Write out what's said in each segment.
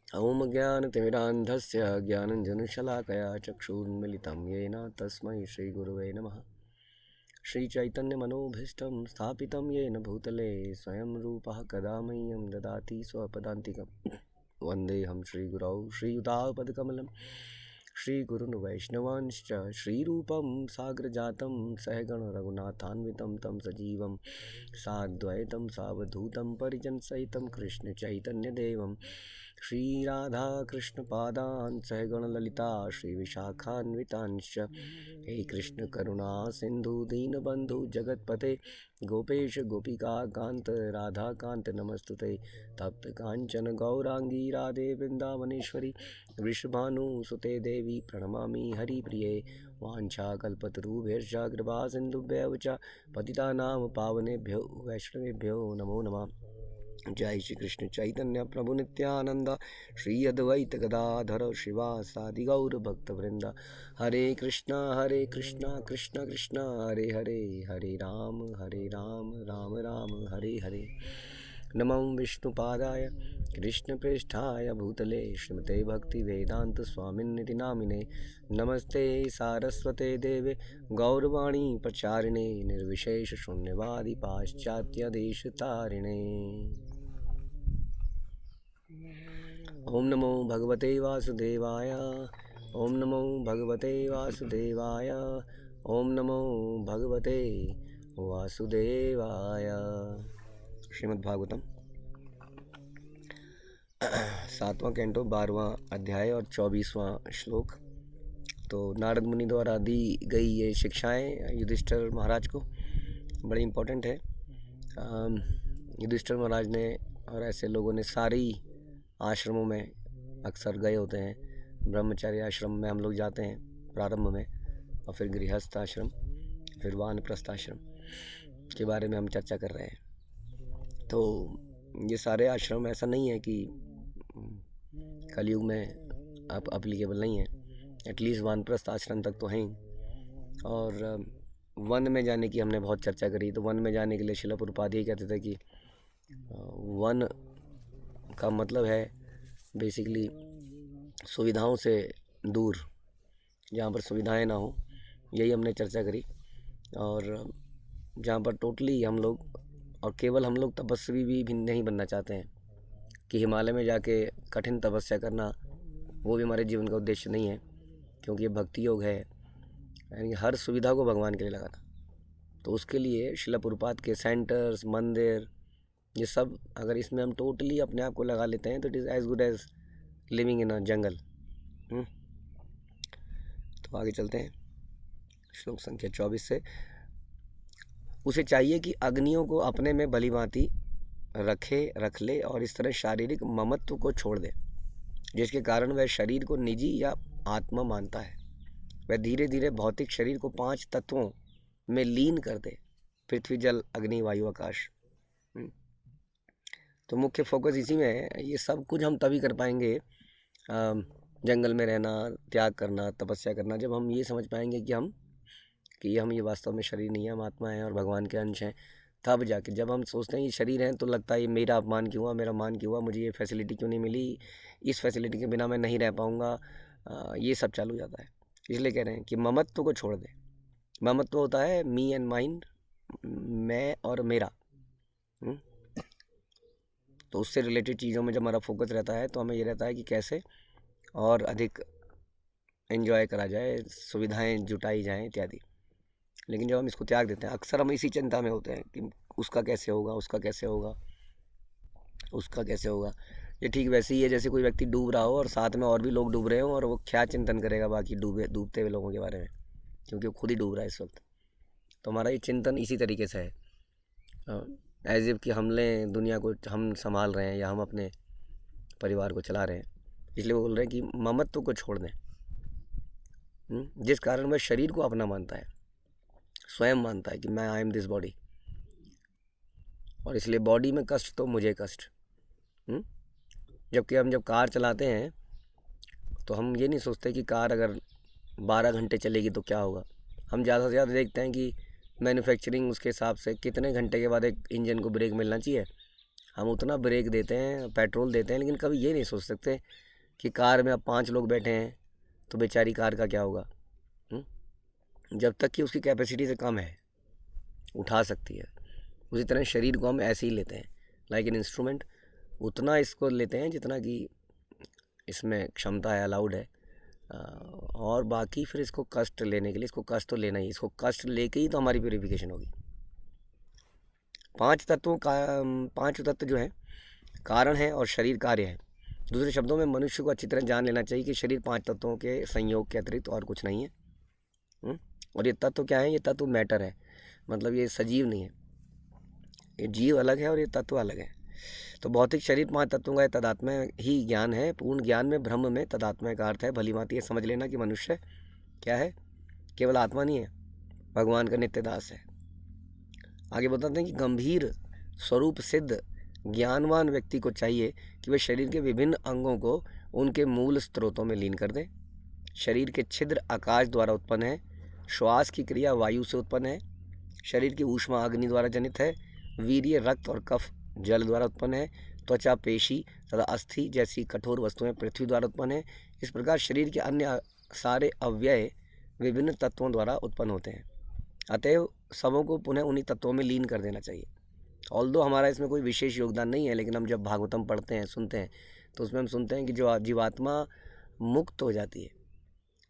ॐ ज्ञानतिमिरान्धस्य ज्ञानञ्जनशलाकया चक्षुर्मिलितं येन तस्मै श्रीगुरुवे नमः। श्रीचैतन्यमनोभीष्टं स्थापितं येन भूतले स्वयं रूपः कदा मह्यं ददाति स्वपदान्तिकं। वन्देऽहं श्रीगुरौ श्रीयुतापदकमलं श्रीगुरुन् वैष्णवांश्च श्रीरूपं साग्रजातं सहगण रघुनाथान्वितं तं सजीवं साद्वैतं सावधूतं परिजनसहितं कृष्णचैतन्यदेवं श्रीराधा कृष्णपादान् सहगणललिता श्रीविशाखान्वितांश्च। हे कृष्ण करुणा सिंधु दीनबंधु जगतपते गोपेश गोपिका कांत राधा कांत नमस्तुते। तप्त कांचन गौरांगी राधे वृंदावनेश्वरी वृषभानुसुते देवी प्रणमामि हरिप्रिये। वाञ्छाकल्पतरुभ्यश्च कृपा सिन्धुभ्यः च पतितानां पावनेभ्यो वैष्णवेभ्यो नमो नमः। जय श्री कृष्ण चैतन्य प्रभु नित्यानंद श्री अद्वैत गदाधर शिवासादि गौर भक्तवृंद। हरे कृष्णा कृष्ण कृष्ण हरे हरे, हरे राम राम राम हरे हरे। नमो विष्णुपादाय कृष्णप्रेष्ठाय भूतले श्रीमते भक्तिवेदांत स्वामिन्निति नामिने। नमस्ते सारस्वते देवे गौरवाणी प्रचारिणे निर्विशेष शून्यवादी पाश्चात्य देश तारिणे। ओम नमो भगवते वासुदेवाय, ओम नमो भगवते वासुदेवाय, ओम नमो भगवते वासुदेवाय। श्रीमद्भागवतम 7वां कैंटो 12वां अध्याय और 24वां श्लोक। तो नारद मुनि द्वारा दी गई ये शिक्षाएं युधिष्ठिर महाराज को बड़ी इम्पोर्टेंट है। युधिष्ठिर महाराज ने और ऐसे लोगों ने सारी आश्रमों में अक्सर गए होते हैं। ब्रह्मचर्य आश्रम में हम लोग जाते हैं प्रारंभ में, और फिर गृहस्थ आश्रम, फिर वानप्रस्थ आश्रम के बारे में हम चर्चा कर रहे हैं। तो ये सारे आश्रम ऐसा नहीं है कि कलयुग में आप अप्लीकेबल नहीं है। एटलीस्ट वानप्रस्थ आश्रम तक तो हैं। और वन में जाने की हमने बहुत चर्चा करी। तो वन में जाने के लिए श्रील प्रभुपाद ये कहते थे कि वन का मतलब है बेसिकली सुविधाओं से दूर, जहाँ पर सुविधाएं ना हो, यही हमने चर्चा करी। और जहाँ पर टोटली हम लोग और केवल हम लोग तपस्वी भी नहीं बनना चाहते हैं कि हिमालय में जाके कठिन तपस्या करना वो भी हमारे जीवन का उद्देश्य नहीं है, क्योंकि ये भक्ति योग है, यानी हर सुविधा को भगवान के लिए लगाना। तो उसके लिए श्रील प्रभुपाद के सेंटर्स, मंदिर, ये सब अगर इसमें हम टोटली अपने आप को लगा लेते हैं तो it is as good as living in a jungle. तो आगे चलते हैं श्लोक संख्या 24 से। उसे चाहिए कि अग्नियों को अपने में भलीभांति रख ले और इस तरह शारीरिक ममत्व को छोड़ दे, जिसके कारण वह शरीर को निजी या आत्मा मानता है। वह धीरे धीरे भौतिक शरीर को 5 तत्वों में लीन कर दे, पृथ्वी जल अग्नि वायु आकाश। तो मुख्य फोकस इसी में है। ये सब कुछ हम तभी कर पाएंगे, जंगल में रहना, त्याग करना, तपस्या करना, जब हम ये समझ पाएंगे कि हम ये वास्तव में शरीर नहीं है, हम आत्मा हैं और भगवान के अंश हैं। तब जाके जब हम सोचते हैं ये शरीर है तो लगता है ये मेरा अपमान क्यों हुआ, मेरा मान क्यों हुआ, मुझे ये फैसिलिटी क्यों नहीं मिली, इस फैसिलिटी के बिना मैं नहीं रह पाऊँगा, ये सब चालू हो जाता है। इसलिए कह रहे हैं कि ममत्व को छोड़ दे। ममत्व होता है मी एंड माइंड, मैं और मेरा। तो उससे रिलेटेड चीज़ों में जब हमारा फोकस रहता है तो हमें ये रहता है कि कैसे और अधिक एंजॉय करा जाए, सुविधाएं जुटाई जाएं इत्यादि। लेकिन जब हम इसको त्याग देते हैं, अक्सर हम इसी चिंता में होते हैं कि उसका कैसे होगा, उसका कैसे होगा, उसका कैसे होगा। ये ठीक वैसे ही है जैसे कोई व्यक्ति डूब रहा हो और साथ में और भी लोग डूब रहे हो, और वो क्या चिंतन करेगा बाकी डूबते हुए लोगों के बारे में, क्योंकि वो खुद ही डूब रहा है इस वक्त। तो हमारा ये चिंतन इसी तरीके से है, एज इफ कि हम लें दुनिया को, हम संभाल रहे हैं या हम अपने परिवार को चला रहे हैं। इसलिए वो बोल रहे हैं कि ममत्व को छोड़ दें, जिस कारण वह शरीर को अपना मानता है, स्वयं मानता है कि मैं आई एम दिस बॉडी, और इसलिए बॉडी में कष्ट तो मुझे कष्ट। जबकि हम जब कार चलाते हैं तो हम ये नहीं सोचते कि कार अगर 12 घंटे चलेगी तो क्या होगा। हम ज़्यादा से ज़्यादा देखते हैं कि मैन्युफैक्चरिंग उसके हिसाब से कितने घंटे के बाद एक इंजन को ब्रेक मिलना चाहिए। हम उतना ब्रेक देते हैं, पेट्रोल देते हैं, लेकिन कभी ये नहीं सोच सकते कि कार में अब 5 लोग बैठे हैं तो बेचारी कार का क्या होगा। जब तक कि उसकी कैपेसिटी से कम है, उठा सकती है, उसी तरह शरीर को हम ऐसे ही लेते हैं, लाइक एन इंस्ट्रूमेंट। उतना इसको लेते हैं जितना कि इसमें क्षमता है, अलाउड है। और बाकी फिर इसको कष्ट लेने के लिए, इसको कष्ट तो लेना ही, इसको कष्ट लेके ही तो हमारी प्यूरिफिकेशन होगी। 5 तत्व जो हैं कारण है और शरीर कार्य है। दूसरे शब्दों में मनुष्य को अच्छी तरह जान लेना चाहिए कि शरीर 5 तत्वों के संयोग के अतिरिक्त और कुछ नहीं है। और ये तत्व क्या है? ये तत्व मैटर है, मतलब ये सजीव नहीं है। ये जीव अलग है और ये तत्व अलग है। तो भौतिक शरीर 5 तत्वों का तदात्म्य ही ज्ञान है। पूर्ण ज्ञान में ब्रह्म में तदात्म्य का अर्थ है। भली भांति ये समझ लेना कि मनुष्य क्या है? केवल आत्मा नहीं है, भगवान का नित्य दास है। आगे बताते हैं कि गंभीर स्वरूप सिद्ध ज्ञानवान व्यक्ति को चाहिए कि वह शरीर के विभिन्न अंगों को उनके मूल स्रोतों में लीन कर दें। शरीर के छिद्र आकाश द्वारा उत्पन्न है, श्वास की क्रिया वायु से उत्पन्न है, शरीर की ऊष्मा अग्नि द्वारा जनित है, वीर्य रक्त और कफ जल द्वारा उत्पन्न है, त्वचा पेशी तथा अस्थि जैसी कठोर वस्तुएं पृथ्वी द्वारा उत्पन्न है। इस प्रकार शरीर के अन्य सारे अव्यय विभिन्न तत्वों द्वारा उत्पन्न होते हैं। अतएव सबों को पुनः उन्हीं तत्वों में लीन कर देना चाहिए। ऑल्दो हमारा इसमें कोई विशेष योगदान नहीं है, लेकिन हम जब भागवतम पढ़ते हैं, सुनते हैं, तो उसमें हम सुनते हैं कि जो जीवात्मा मुक्त हो जाती है,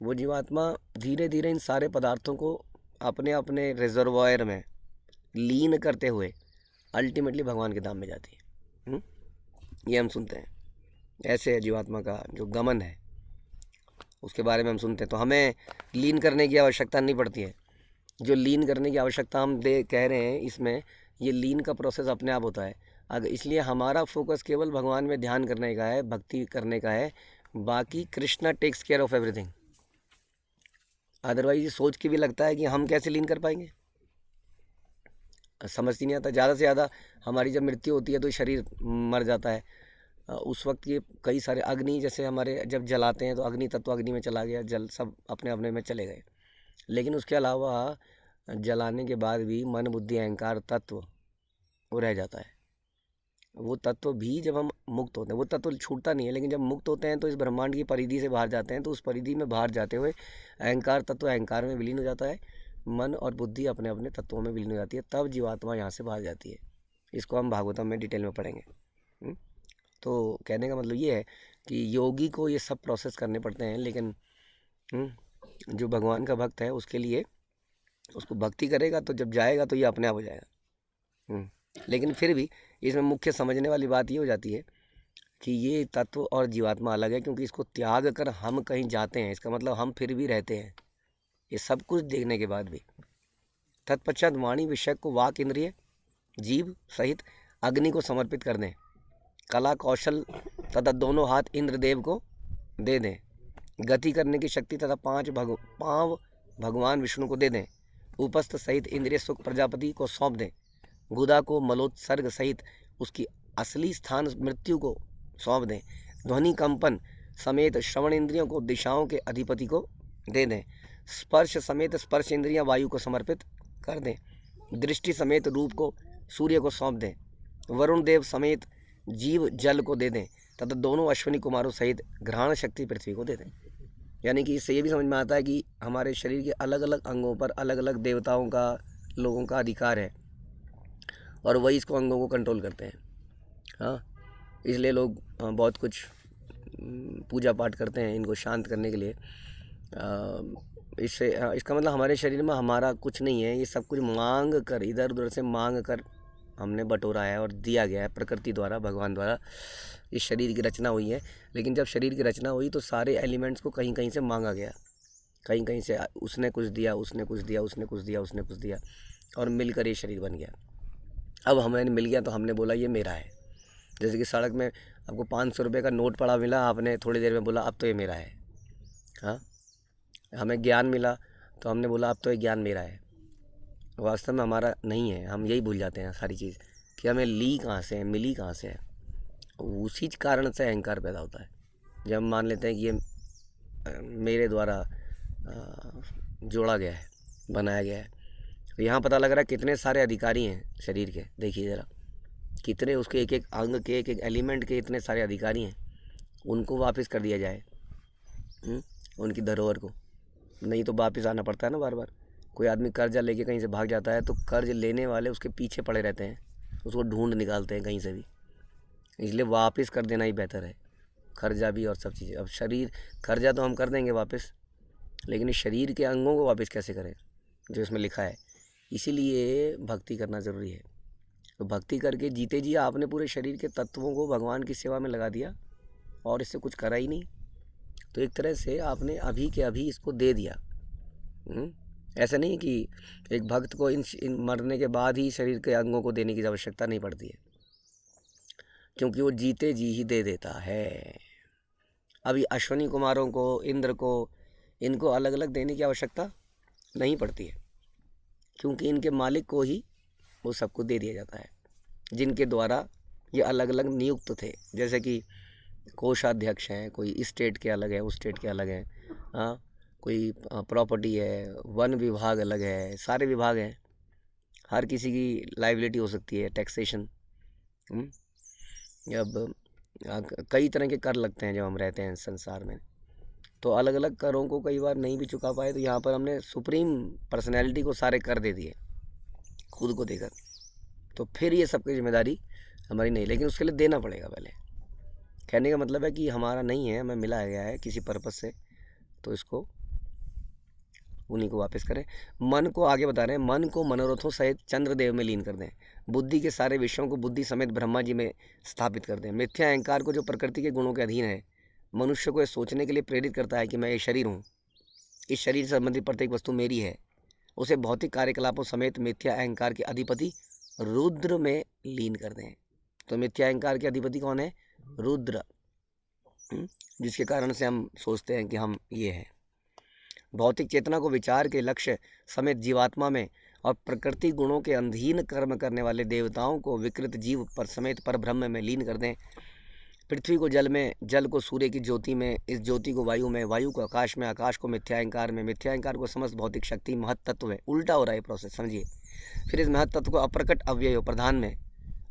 वो जीवात्मा धीरे धीरे इन सारे पदार्थों को अपने अपने रिजर्वायर में लीन करते हुए अल्टीमेटली भगवान के धाम में जाती है। ये हम सुनते हैं। ऐसे है जीवात्मा का जो गमन है, उसके बारे में हम सुनते हैं। तो हमें लीन करने की आवश्यकता नहीं पड़ती है। जो लीन करने की आवश्यकता हम कह रहे हैं, इसमें ये लीन का प्रोसेस अपने आप होता है। अगर इसलिए हमारा फोकस केवल भगवान में ध्यान करने का है, भक्ति करने का है। बाकी Krishna takes care of everything. Otherwise ये सोच के भी लगता है कि हम कैसे लीन कर पाएंगे, समझ ही नहीं आता। ज़्यादा से ज़्यादा हमारी जब मृत्यु होती है तो शरीर मर जाता है। उस वक्त ये कई सारे अग्नि, जैसे हमारे जब जलाते हैं तो अग्नि तत्व अग्नि में चला गया, जल सब अपने अपने में चले गए। लेकिन उसके अलावा जलाने के बाद भी मन बुद्धि अहंकार तत्व वो रह जाता है। वो तत्व भी जब हम मुक्त होते हैं, वो तत्व छूटता नहीं है, लेकिन जब मुक्त होते हैं तो इस ब्रह्मांड की परिधि से बाहर जाते हैं। तो उस परिधि में बाहर जाते हुए अहंकार तत्व अहंकार में विलीन हो जाता है, मन और बुद्धि अपने अपने तत्वों में विलीन हो जाती है। तब जीवात्मा यहाँ से बाहर जाती है। इसको हम भागवतम में डिटेल में पढ़ेंगे। तो कहने का मतलब ये है कि योगी को ये सब प्रोसेस करने पड़ते हैं, लेकिन जो भगवान का भक्त है उसके लिए, उसको भक्ति करेगा तो जब जाएगा तो ये अपने आप हो जाएगा। लेकिन फिर भी इसमें मुख्य समझने वाली बात ये हो जाती है कि ये तत्व और जीवात्मा अलग है, क्योंकि इसको त्याग कर हम कहीं जाते हैं, इसका मतलब हम फिर भी रहते हैं, ये सब कुछ देखने के बाद भी। तत्पश्चात वाणी विषय को वाक इंद्रिय जीव सहित अग्नि को समर्पित कर दें। कला कौशल तथा दोनों हाथ इंद्रदेव को दे दें। गति करने की शक्ति तथा 5 पाँव भगवान विष्णु को दे दें। उपस्थ सहित इंद्रिय सुख प्रजापति को सौंप दें। गुदा को मलोत्सर्ग सहित उसकी असली स्थान मृत्यु को सौंप दें। ध्वनि कंपन समेत श्रवण इंद्रियों को दिशाओं के अधिपति को दे दें। स्पर्श समेत स्पर्श इंद्रियां वायु को समर्पित कर दें। दृष्टि समेत रूप को सूर्य को सौंप दें। वरुण देव समेत जीव जल को दे दें तथा दोनों अश्विनी कुमारों सहित घ्राण शक्ति पृथ्वी को दे दें। यानी कि इससे ये भी समझ में आता है कि हमारे शरीर के अलग अलग अंगों पर अलग अलग देवताओं का, लोगों का अधिकार है, और वही इसको अंगों को कंट्रोल करते हैं। हाँ, इसलिए लोग बहुत कुछ पूजा पाठ करते हैं इनको शांत करने के लिए। इसका मतलब हमारे शरीर में हमारा कुछ नहीं है, ये सब कुछ मांग कर, इधर उधर से मांग कर हमने बटोरा है और दिया गया है प्रकृति द्वारा, भगवान द्वारा इस शरीर की रचना हुई है। लेकिन जब शरीर की रचना हुई तो सारे एलिमेंट्स को कहीं कहीं से मांगा गया, कहीं कहीं से उसने कुछ दिया, उसने कुछ दिया, उसने कुछ दिया, उसने कुछ दिया, और मिलकर ये शरीर बन गया। अब हमें मिल गया तो हमने बोला ये मेरा है। जैसे कि सड़क में आपको 500 रुपये का नोट पड़ा मिला, आपने थोड़ी देर में बोला अब तो ये मेरा है। हाँ, हमें ज्ञान मिला तो हमने बोला अब तो ये ज्ञान मेरा है। वास्तव में हमारा नहीं है, हम यही भूल जाते हैं सारी चीज़ कि हमें ली कहाँ से है, मिली कहाँ से है। उसी कारण से अहंकार पैदा होता है। जब हम मान लेते हैं कि ये मेरे द्वारा जोड़ा गया है, बनाया गया है। तो यहाँ पता लग रहा है कितने सारे अधिकारी हैं शरीर के। देखिए ज़रा, कितने उसके एक एक अंग के, एक एक एलिमेंट के इतने सारे अधिकारी हैं, उनको वापस कर दिया जाए उनकी धरोहर को। नहीं तो वापस आना पड़ता है ना बार बार। कोई आदमी कर्जा लेके कहीं से भाग जाता है तो कर्ज लेने वाले उसके पीछे पड़े रहते हैं, उसको ढूंढ निकालते हैं कहीं से भी। इसलिए वापस कर देना ही बेहतर है, कर्जा भी और सब चीज़ें। अब शरीर, कर्जा तो हम कर देंगे वापस, लेकिन इस शरीर के अंगों को वापस कैसे करें जो इसमें लिखा है। इसीलिए भक्ति करना ज़रूरी है। तो भक्ति करके जीते जी आपने पूरे शरीर के तत्वों को भगवान की सेवा में लगा दिया और इससे कुछ करा ही नहीं, तो एक तरह से आपने अभी के अभी इसको दे दिया। ऐसा नहीं कि एक भक्त को इन मरने के बाद ही शरीर के अंगों को देने की आवश्यकता नहीं पड़ती है, क्योंकि वो जीते जी ही दे देता है। अभी अश्विनी कुमारों को, इंद्र को, इनको अलग अलग देने की आवश्यकता नहीं पड़ती है, क्योंकि इनके मालिक को ही वो सबको दे दिया जाता है, जिनके द्वारा ये अलग अलग नियुक्त थे। जैसे कि कोषाध्यक्ष हैं, कोई स्टेट के अलग है, उस स्टेट के अलग हैं, हाँ, कोई प्रॉपर्टी है, वन विभाग अलग है, सारे विभाग हैं, हर किसी की लाइबिलिटी हो सकती है, टैक्सेशन। अब कई तरह के कर लगते हैं जब हम रहते हैं संसार में, तो अलग अलग करों को कई बार नहीं भी चुका पाए तो यहाँ पर हमने सुप्रीम पर्सनैलिटी को सारे कर दे दिए खुद को देकर, तो फिर ये सबकी जिम्मेदारी हमारी नहीं, लेकिन उसके लिए देना पड़ेगा पहले। कहने का मतलब है कि हमारा नहीं है, हमें मिला गया है किसी पर्पस से, तो इसको उन्हीं को वापस करें। मन को आगे बता रहे हैं, मन को मनोरथों सहित चंद्रदेव में लीन कर दें, बुद्धि के सारे विषयों को बुद्धि समेत ब्रह्मा जी में स्थापित कर दें। मिथ्या अहंकार को, जो प्रकृति के गुणों के अधीन है, मनुष्य को यह सोचने के लिए प्रेरित करता है कि मैं ये शरीर हूँ, इस शरीर से संबंधित प्रत्येक वस्तु मेरी है, उसे भौतिक कार्यकलापों समेत मिथ्या अहंकार के अधिपति रुद्र में लीन कर दें। तो मिथ्या अहंकार के अधिपति कौन है? रुद्र, जिसके कारण से हम सोचते हैं कि हम ये हैं। भौतिक चेतना को विचार के लक्ष्य समेत जीवात्मा में और प्रकृति गुणों के अधीन कर्म करने वाले देवताओं को विकृत जीव पर समेत पर ब्रह्म में लीन कर दें। पृथ्वी को जल में, जल को सूर्य की ज्योति में, इस ज्योति को वायु में, वायु को आकाश में, आकाश को मिथ्या अहंकार में, मिथ्या अहंकार को समस्त भौतिक शक्ति महत तत्व में। उल्टा हो रहा है प्रोसेस, समझिए। फिर इस महत तत्व को अप्रकट अव्यय प्रधान में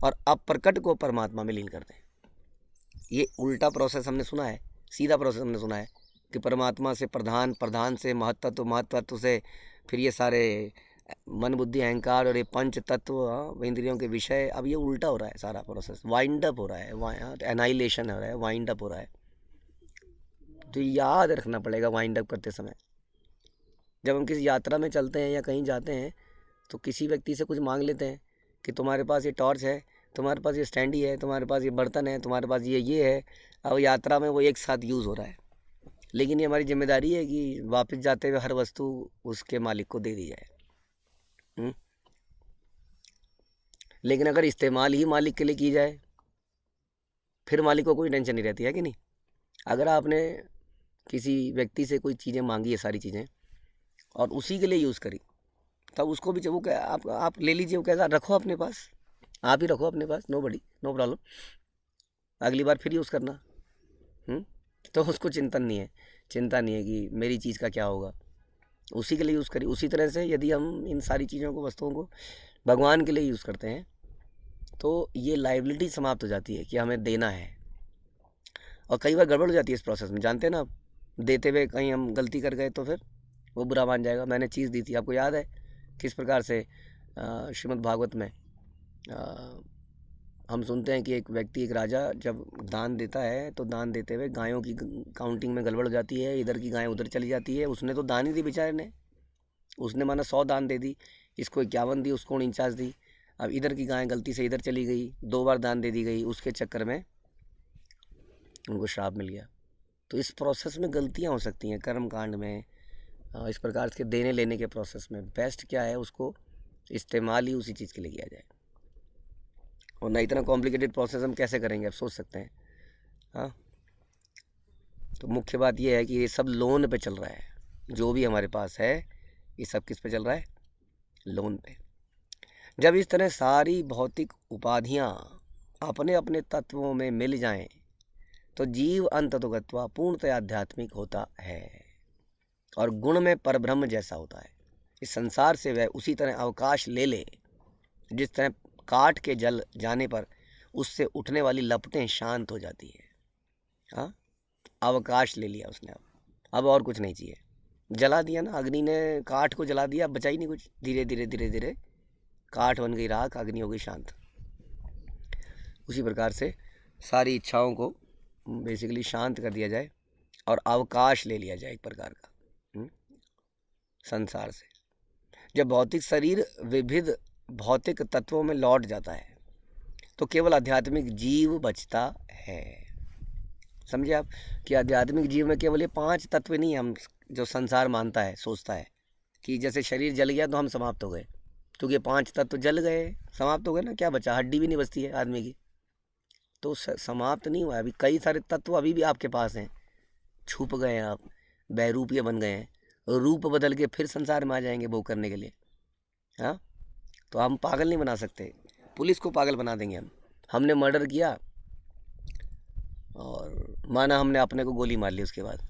और अप्रकट को परमात्मा में लीन कर दें। ये उल्टा प्रोसेस हमने सुना है, सीधा प्रोसेस हमने सुना है कि परमात्मा से प्रधान, प्रधान से महत तत्व से फिर ये सारे मन बुद्धि अहंकार और ये पंच तत्व इंद्रियों के विषय। अब ये उल्टा हो रहा है सारा प्रोसेस, वाइंड अप हो रहा है, एनाइलेशन हो रहा है, वाइंड अप हो रहा है। तो याद रखना पड़ेगा वाइंड अप करते समय, जब हम किसी यात्रा में चलते हैं या कहीं जाते हैं तो किसी व्यक्ति से कुछ मांग लेते हैं कि तुम्हारे पास ये टॉर्च है, तुम्हारे पास ये स्टैंडी है, तुम्हारे पास ये बर्तन है, तुम्हारे पास ये है। अब यात्रा में वो एक साथ यूज़ हो रहा है, लेकिन ये हमारी जिम्मेदारी है कि वापस जाते हुए हर वस्तु उसके मालिक को दे दी जाए। लेकिन अगर इस्तेमाल ही मालिक के लिए की जाए, फिर मालिक को कोई टेंशन नहीं रहती है कि नहीं। अगर आपने किसी व्यक्ति से कोई चीज़ें मांगी है, सारी चीज़ें, और उसी के लिए यूज़ करी, तब उसको भी वो आप ले लीजिए, वो कहता रखो अपने पास, आप ही रखो अपने पास, नो प्रॉब्लम, अगली बार फिर यूज़ करना। तो उसको चिंता नहीं है कि मेरी चीज़ का क्या होगा, उसी के लिए यूज़ करिए। उसी तरह से यदि हम इन सारी चीज़ों को, वस्तुओं को भगवान के लिए यूज़ करते हैं तो ये लायबिलिटी समाप्त हो जाती है कि हमें देना है। और कई बार गड़बड़ हो जाती है इस प्रोसेस में, जानते हैं ना, देते हुए कहीं हम गलती कर गए तो फिर वो बुरा मान जाएगा। मैंने चीज़ दी थी, आपको याद है किस प्रकार से श्रीमद् भागवत में हम सुनते हैं कि एक व्यक्ति, एक राजा जब दान देता है तो दान देते हुए गायों की काउंटिंग में गड़बड़ हो जाती है, इधर की गाय उधर चली जाती है। उसने तो दान ही दी बेचारे ने, उसने माना 100 दान दे दी, इसको 51 दी, उसको 49 दी। अब इधर की गाय गलती से इधर चली गई, 2 बार दान दे दी गई, उसके चक्कर में उनको श्राप मिल गया। तो इस प्रोसेस में गलतियाँ हो सकती हैं कर्म कांड में, इस प्रकार के देने लेने के प्रोसेस में। बेस्ट क्या है, उसको इस्तेमाल ही उसी चीज़ के लिए किया जाए, और ना इतना कॉम्प्लिकेटेड प्रोसेस हम कैसे करेंगे, आप सोच सकते हैं। हाँ, तो मुख्य बात यह है कि ये सब लोन पे चल रहा है, जो भी हमारे पास है ये सब किस पे चल रहा है, लोन पे। जब इस तरह सारी भौतिक उपाधियाँ अपने अपने तत्वों में मिल जाएं तो जीव अंततोगत्वा पूर्णतया आध्यात्मिक होता है और गुण में परब्रह्म जैसा होता है। इस संसार से वह उसी तरह अवकाश ले ले जिस तरह काट के जल जाने पर उससे उठने वाली लपटें शांत हो जाती है। हाँ, अवकाश ले लिया उसने, अब और कुछ नहीं चाहिए, जला दिया ना, अग्नि ने काठ को जला दिया, बचा ही नहीं कुछ, धीरे धीरे धीरे धीरे काठ बन गई राख, अग्नि हो गई शांत। उसी प्रकार से सारी इच्छाओं को बेसिकली शांत कर दिया जाए और अवकाश ले लिया जाए एक प्रकार का संसार से। जब भौतिक शरीर विविध भौतिक तत्वों में लौट जाता है तो केवल आध्यात्मिक जीव बचता है। समझे आप कि आध्यात्मिक जीव में केवल ये 5 तत्व नहीं है, हम जो संसार मानता है, सोचता है कि जैसे शरीर जल गया तो हम समाप्त हो गए, क्योंकि ये 5 तत्व जल गए, समाप्त हो गए ना, क्या बचा, हड्डी भी नहीं बचती है आदमी की। तो समाप्त नहीं हुआ है, अभी कई सारे तत्व अभी भी आपके पास हैं, छुप गए हैं, आप बहरूपीय बन गए हैं, रूप बदल के फिर संसार में आ जाएंगे वो करने के लिए। हाँ, तो हम पागल नहीं बना सकते, पुलिस को पागल बना देंगे हम। हमने मर्डर किया और माना हमने अपने को गोली मार ली उसके बाद,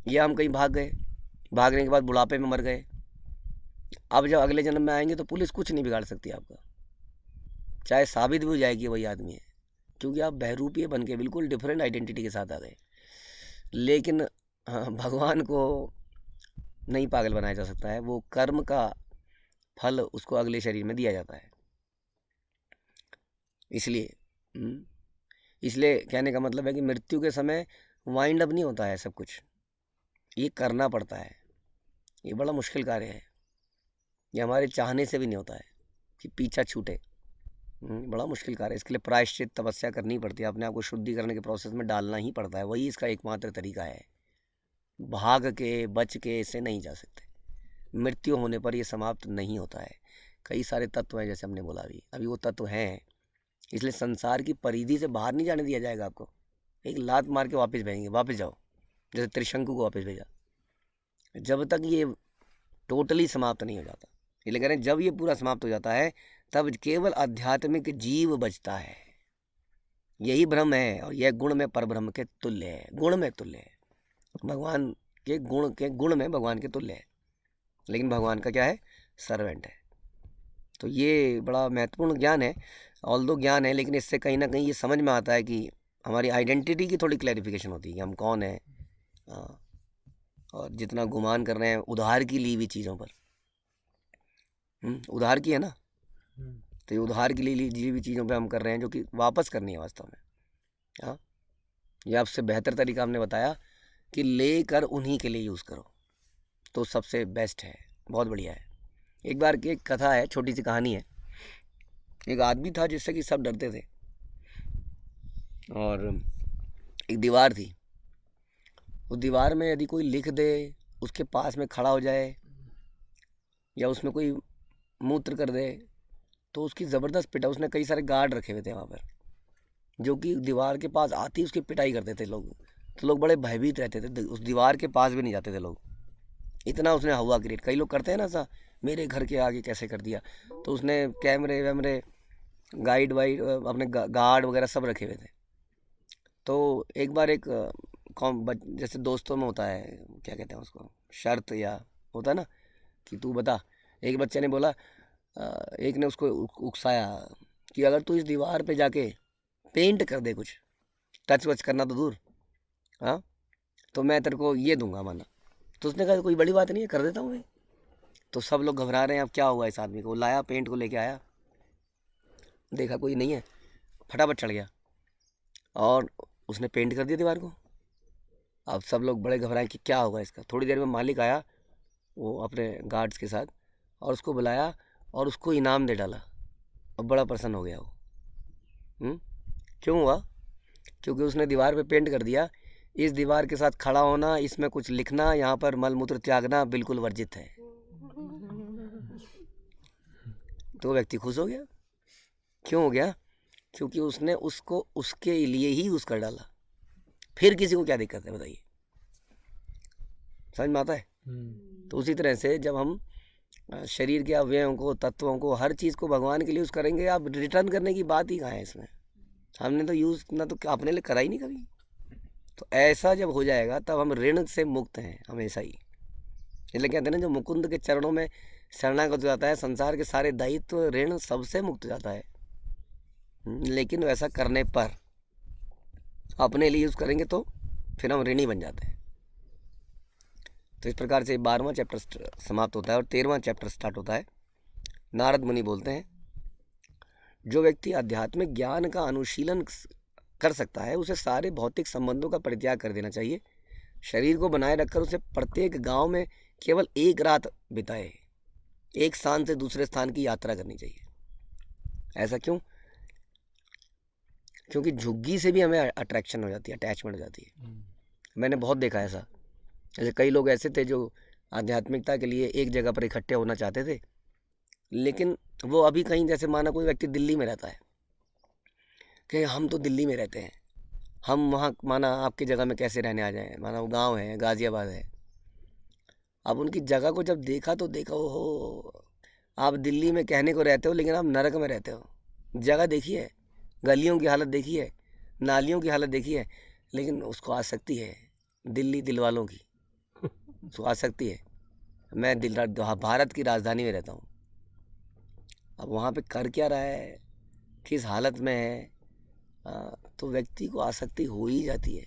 या हम कहीं भाग गए, भागने के बाद बुढ़ापे में मर गए, अब जब अगले जन्म में आएंगे तो पुलिस कुछ नहीं बिगाड़ सकती आपका, चाहे साबित भी हो जाएगी वही आदमी है, क्योंकि आप बहरूपीय बन के बिल्कुल डिफरेंट आइडेंटिटी के साथ आ गए। लेकिन हाँ, भगवान को नहीं पागल बनाया जा सकता है, वो कर्म का फल उसको अगले शरीर में दिया जाता है। इसलिए कहने का मतलब है कि मृत्यु के समय वाइंड अप नहीं होता है सब कुछ, ये करना पड़ता है, ये बड़ा मुश्किल कार्य है, ये हमारे चाहने से भी नहीं होता है कि पीछा छूटे, बड़ा मुश्किल कार्य है। इसके लिए प्रायश्चित तपस्या करनी पड़ती है, अपने आप को शुद्धि करने के प्रोसेस में डालना ही पड़ता है, वही इसका एकमात्र तरीका है। भाग के बच के इसे नहीं जा सकते, मृत्यु होने पर ये समाप्त नहीं होता है। कई सारे तत्व हैं, जैसे हमने बोला अभी वो तत्व हैं, इसलिए संसार की परिधि से बाहर नहीं जाने दिया जाएगा आपको। एक लात मार के वापस भेजेंगे, वापस जाओ, जैसे त्रिशंकु को वापस भेजा, जब तक ये टोटली समाप्त नहीं हो जाता। इसलिए कह रहे हैं जब ये पूरा समाप्त हो जाता है तब केवल आध्यात्मिक जीव बचता है, यही ब्रह्म है, और यह गुण में परब्रह्म के तुल्य है, गुण में तुल्य है, भगवान के गुण में भगवान के तुल्य है, लेकिन भगवान का क्या है, सर्वेंट है। तो ये बड़ा महत्वपूर्ण ज्ञान है, ऑल्दो ज्ञान है, लेकिन इससे कहीं ना कहीं ये समझ में आता है कि हमारी आइडेंटिटी की थोड़ी क्लैरिफिकेशन होती है कि हम कौन है। और जितना गुमान कर रहे हैं उधार की ली हुई चीज़ों पर, उधार की है ना, तो ये उधार की ली हुई चीज़ों पे हम कर रहे हैं, जो कि वापस करनी है वास्तव में। हाँ, ये आपसे बेहतर तरीका हमने बताया कि लेकर उन्हीं के लिए यूज़ करो, तो सबसे बेस्ट है, बहुत बढ़िया है। एक बार की एक कथा है, छोटी सी कहानी है। एक आदमी था जिससे कि सब डरते थे, और एक दीवार थी, उस दीवार में यदि कोई लिख दे, उसके पास में खड़ा हो जाए या उसमें कोई मूत्र कर दे तो उसकी ज़बरदस्त पिटाई, उसने कई सारे गार्ड रखे हुए थे वहाँ पर, जो कि दीवार के पास आती ही उसकी पिटाई करते थे लोग, तो लोग बड़े भयभीत रहते थे, उस दीवार के पास भी नहीं जाते थे लोग, इतना उसने हवा क्रिएट। कई लोग करते हैं ना सा, मेरे घर के आगे कैसे कर दिया, तो उसने कैमरे वैमरे गाइड वाइड अपने गार्ड वगैरह सब रखे हुए थे। तो एक बार एक जैसे दोस्तों में होता है, क्या कहते हैं उसको, शर्त या होता है ना कि तू बता, एक बच्चे ने बोला, एक ने उसको उकसाया कि अगर तू इस दीवार पे जाके पेंट कर दे, कुछ टच वच करना तो दूर, हाँ, तो मैं तेरे को ये दूंगा माना। तो उसने कहा कोई बड़ी बात नहीं है, कर देता हूँ भाई। तो सब लोग घबरा रहे हैं, अब क्या हुआ इस आदमी को, लाया पेंट को लेके आया, देखा कोई नहीं है, फटाफट चढ़ गया और उसने पेंट कर दिया दीवार को। अब सब लोग बड़े घबराए कि क्या होगा इसका। थोड़ी देर में मालिक आया, वो अपने गार्ड्स के साथ, और उसको बुलाया और उसको इनाम दे डाला, अब बड़ा प्रसन्न हो गया वो। क्यों हुआ? क्योंकि उसने दीवार पे पेंट कर दिया, इस दीवार के साथ खड़ा होना, इसमें कुछ लिखना, यहाँ पर मल मूत्र त्यागना बिल्कुल वर्जित है। तो व्यक्ति खुश हो गया। क्यों हो गया? क्योंकि उसने उसको उसके लिए ही यूज़ कर डाला, फिर किसी को क्या दिक्कत है बताइए, समझ में आता है? तो उसी तरह से जब हम शरीर के अवयवों को, तत्वों को, हर चीज़ को भगवान के लिए यूज़ करेंगे, आप रिटर्न करने की बात ही कहाँ है इसमें। हमने तो यूज़ ना तो अपने लिए करा ही नहीं कभी। तो ऐसा जब हो जाएगा तब हम ऋण से मुक्त हैं हमेशा ही। इसलिए कहते हैं ना, जो मुकुंद के चरणों में शरणागत हो जाता है, संसार के सारे दायित्व ऋण सबसे मुक्त हो जाता है। लेकिन वैसा करने पर अपने लिए यूज़ करेंगे तो फिर हम ऋणी बन जाते हैं। तो इस प्रकार से 12वां चैप्टर समाप्त होता है और 13वां चैप्टर स्टार्ट होता है। नारद मुनि बोलते हैं, जो व्यक्ति आध्यात्मिक ज्ञान का अनुशीलन कर सकता है उसे सारे भौतिक संबंधों का परित्याग कर देना चाहिए। शरीर को बनाए रखकर उसे प्रत्येक गांव में केवल एक रात बिताए, एक स्थान से दूसरे स्थान की यात्रा करनी चाहिए। ऐसा क्यों? क्योंकि झुग्गी से भी हमें अट्रैक्शन हो जाती है, अटैचमेंट हो जाती है। मैंने बहुत देखा ऐसा। जैसे कई लोग ऐसे थे जो आध्यात्मिकता के लिए एक जगह पर इकट्ठे होना चाहते थे, लेकिन वो अभी कहीं, जैसे माना कोई व्यक्ति दिल्ली में रहता है कि हम तो दिल्ली में रहते हैं, हम वहाँ माना आपकी जगह में कैसे रहने आ जाएं, माना वो गांव है, गाज़ियाबाद है। अब उनकी जगह को जब देखा तो देखा, ओहो, आप दिल्ली में कहने को रहते हो लेकिन आप नरक में रहते हो। जगह देखी है, गलियों की हालत देखी है, नालियों की हालत देखी है, लेकिन उसको आसक्ति है दिल्ली दिल वालों की, उसको आसक्ति है। मैं भारत की राजधानी में रहता हूँ। अब वहाँ पे कर क्या रहा है, किस हालत में है, तो व्यक्ति को आसक्ति हो ही जाती है।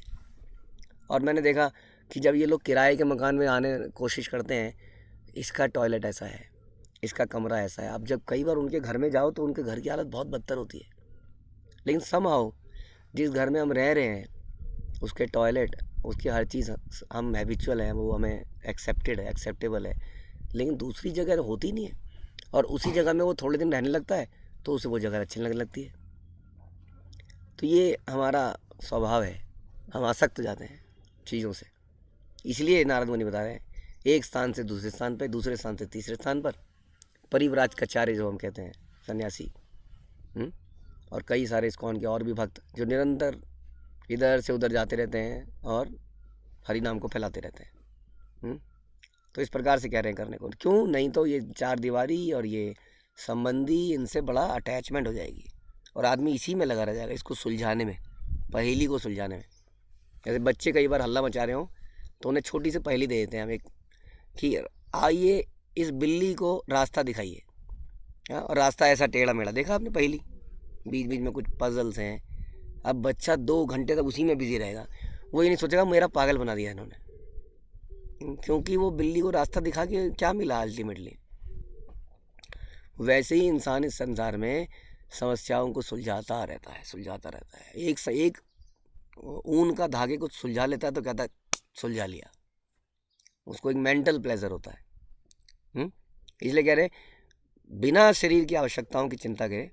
और मैंने देखा कि जब ये लोग किराए के मकान में आने कोशिश करते हैं, इसका टॉयलेट ऐसा है, इसका कमरा ऐसा है। अब जब कई बार उनके घर में जाओ तो उनके घर की हालत बहुत बदतर होती है, लेकिन समहाउ जिस घर में हम रह रहे हैं उसके टॉयलेट, उसकी हर चीज़ हम हैबिचुअल हैं, वो हमें एक्सेप्टेड है, एक्सेप्टेबल है। लेकिन दूसरी जगह होती नहीं है, और उसी जगह में वो थोड़े दिन रहने लगता है तो उसे वो जगह अच्छी लगने लगती है। तो ये हमारा स्वभाव है, हम आसक्त हो जाते हैं चीज़ों से। इसलिए नारद मुनि बता रहे हैं, एक स्थान से दूसरे स्थान पर, दूसरे स्थान से तीसरे स्थान पर परिव्राज कचारे जो हम कहते हैं, सन्यासी, और कई सारे इस्कॉन के और भी भक्त जो निरंतर इधर से उधर जाते रहते हैं और हरि नाम को फैलाते रहते हैं। तो इस प्रकार से कह रहे हैं करने को। क्यों? नहीं तो ये चार दीवारी और ये संबंधी, इनसे बड़ा अटैचमेंट हो जाएगी और आदमी इसी में लगा रह जाएगा, इसको सुलझाने में, पहेली को सुलझाने में। जैसे बच्चे कई बार हल्ला मचा रहे हो तो उन्हें छोटी सी पहेली दे देते हैं हम एक, कि आइए इस बिल्ली को रास्ता दिखाइए, और रास्ता ऐसा टेढ़ा मेढ़ा। देखा आपने पहेली? बीच बीच में कुछ पजल्स हैं। अब बच्चा 2 घंटे तक उसी में बिजी रहेगा, वो ये नहीं सोचेगा मेरा पागल बना दिया इन्होंने, क्योंकि वो बिल्ली को रास्ता दिखा के क्या मिला अल्टीमेटली। वैसे ही इंसान इस संसार में समस्याओं को सुलझाता रहता है, सुलझाता रहता है। एक से एक ऊन का धागे को सुलझा लेता है तो कहता है सुलझा लिया, उसको एक मेंटल प्लेजर होता है। इसलिए कह रहे बिना शरीर की आवश्यकताओं की चिंता करे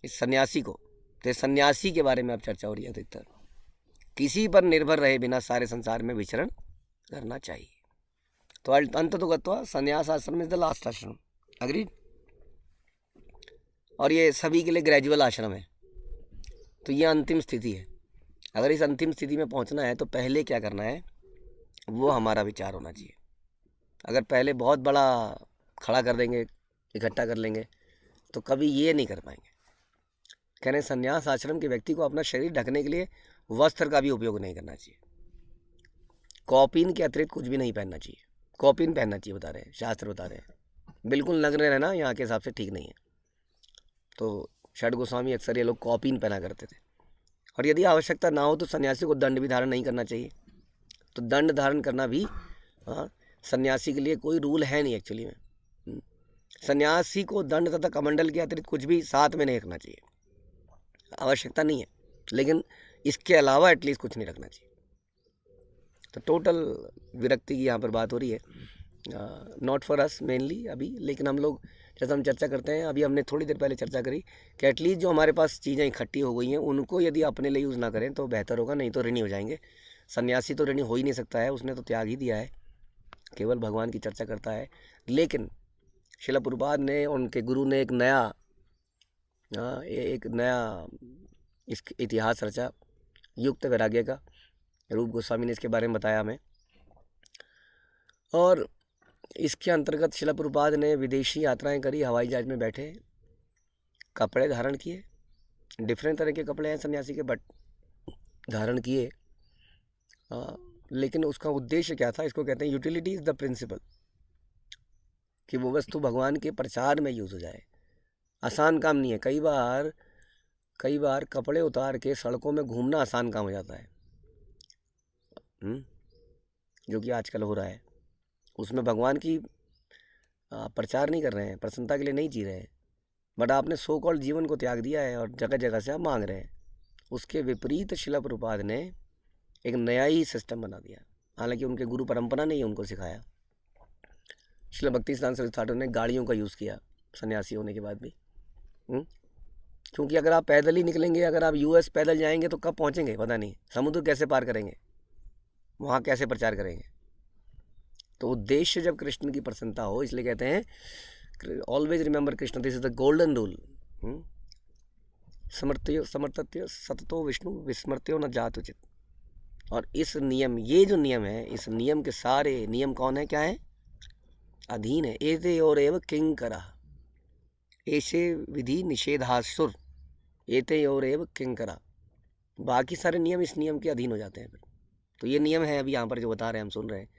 इस सन्यासी को, तो सन्यासी के बारे में अब चर्चा हो रही है अधिकतर, किसी पर निर्भर रहे बिना सारे संसार में विचरण करना चाहिए। तो अंत तो गत्वा संन्यास आश्रम इज द लास्ट आश्रम, अग्रीड। और ये सभी के लिए ग्रेजुअल आश्रम है, तो ये अंतिम स्थिति है। अगर इस अंतिम स्थिति में पहुंचना है तो पहले क्या करना है वो हमारा विचार होना चाहिए। अगर पहले बहुत बड़ा खड़ा कर देंगे, इकट्ठा कर लेंगे, तो कभी ये नहीं कर पाएंगे। कह रहे संन्यास आश्रम के व्यक्ति को अपना शरीर ढकने के लिए वस्त्र का भी उपयोग नहीं करना चाहिए, कौपीन के अतिरिक्त कुछ भी नहीं पहनना चाहिए। कौपीन पहनना चाहिए बता रहे हैं, शास्त्र बता रहे हैं। बिल्कुल नग्न रहना यहाँ के हिसाब से ठीक नहीं है। तो षड गोस्वामी अक्सर ये लोग कौपीन पहना करते थे। और यदि आवश्यकता ना हो तो सन्यासी को दंड भी धारण नहीं करना चाहिए। तो दंड धारण करना भी सन्यासी के लिए कोई रूल है नहीं एक्चुअली में। सन्यासी को दंड तथा कमंडल के अतिरिक्त कुछ भी साथ में नहीं रखना चाहिए, आवश्यकता नहीं है, लेकिन इसके अलावा एटलीस्ट कुछ नहीं रखना चाहिए। तो टोटल विरक्ति की यहाँ पर बात हो रही है, नॉट फॉर अस मेनली अभी, लेकिन हम लोग जैसे हम चर्चा करते हैं, अभी हमने थोड़ी देर पहले चर्चा करी कि एटलीस्ट जो हमारे पास चीज़ें इकट्ठी हो गई हैं उनको यदि अपने लिए यूज़ ना करें तो बेहतर होगा, नहीं तो ऋणी हो जाएंगे। सन्यासी तो ऋणी हो ही नहीं सकता है, उसने तो त्याग ही दिया है, केवल भगवान की चर्चा करता है। लेकिन श्रील प्रभुपाद ने, उनके गुरु ने एक नया इतिहास रचा युक्त वैराग्य का। रूप गोस्वामी ने इसके बारे में बताया हमें, और इसके अंतर्गत श्रील प्रभुपाद ने विदेशी यात्राएं करी, हवाई जहाज में बैठे, कपड़े धारण किए, डिफरेंट तरह के कपड़े हैं सन्यासी के, बट धारण किए। लेकिन उसका उद्देश्य क्या था? इसको कहते हैं यूटिलिटी इज़ द प्रिंसिपल। कि वो वस्तु भगवान के प्रचार में यूज़ हो जाए। आसान काम नहीं है। कई बार कपड़े उतार के सड़कों में घूमना आसान काम हो जाता है, जो कि आजकल हो रहा है। उसमें भगवान की प्रचार नहीं कर रहे हैं, प्रसन्नता के लिए नहीं जी रहे हैं, बट आपने सो कॉल्ड जीवन को त्याग दिया है और जगह जगह से आप मांग रहे हैं। उसके विपरीत शिला प्रभुपाद ने एक नया ही सिस्टम बना दिया। हालांकि उनके गुरु परंपरा ने ही उनको सिखाया। शिला भक्ति सिद्धांत सरस्वती ठाकुर ने गाड़ियों का यूज़ किया सन्यासी होने के बाद भी, क्योंकि अगर आप पैदल ही निकलेंगे, अगर आप यूएस पैदल जाएंगे तो कब पहुंचेंगे पता नहीं, समुद्र कैसे पार करेंगे, वहाँ कैसे प्रचार करेंगे। तो उद्देश्य जब कृष्ण की प्रसन्नता हो, इसलिए कहते हैं always remember Krishna, this is the golden rule. समर्थत्य सततो विष्णु विस्मृत्यो न जात उचित। और इस नियम, ये जो नियम है, इस नियम के सारे नियम कौन है, क्या है, अधीन है। एते और एव किंकरा, ऐसे विधि निषेधासुर, एते और एव किंकरा। बाकी सारे नियम इस नियम के अधीन हो जाते हैं। तो ये नियम है अभी यहाँ पर जो बता रहे हैं, हम सुन रहे हैं।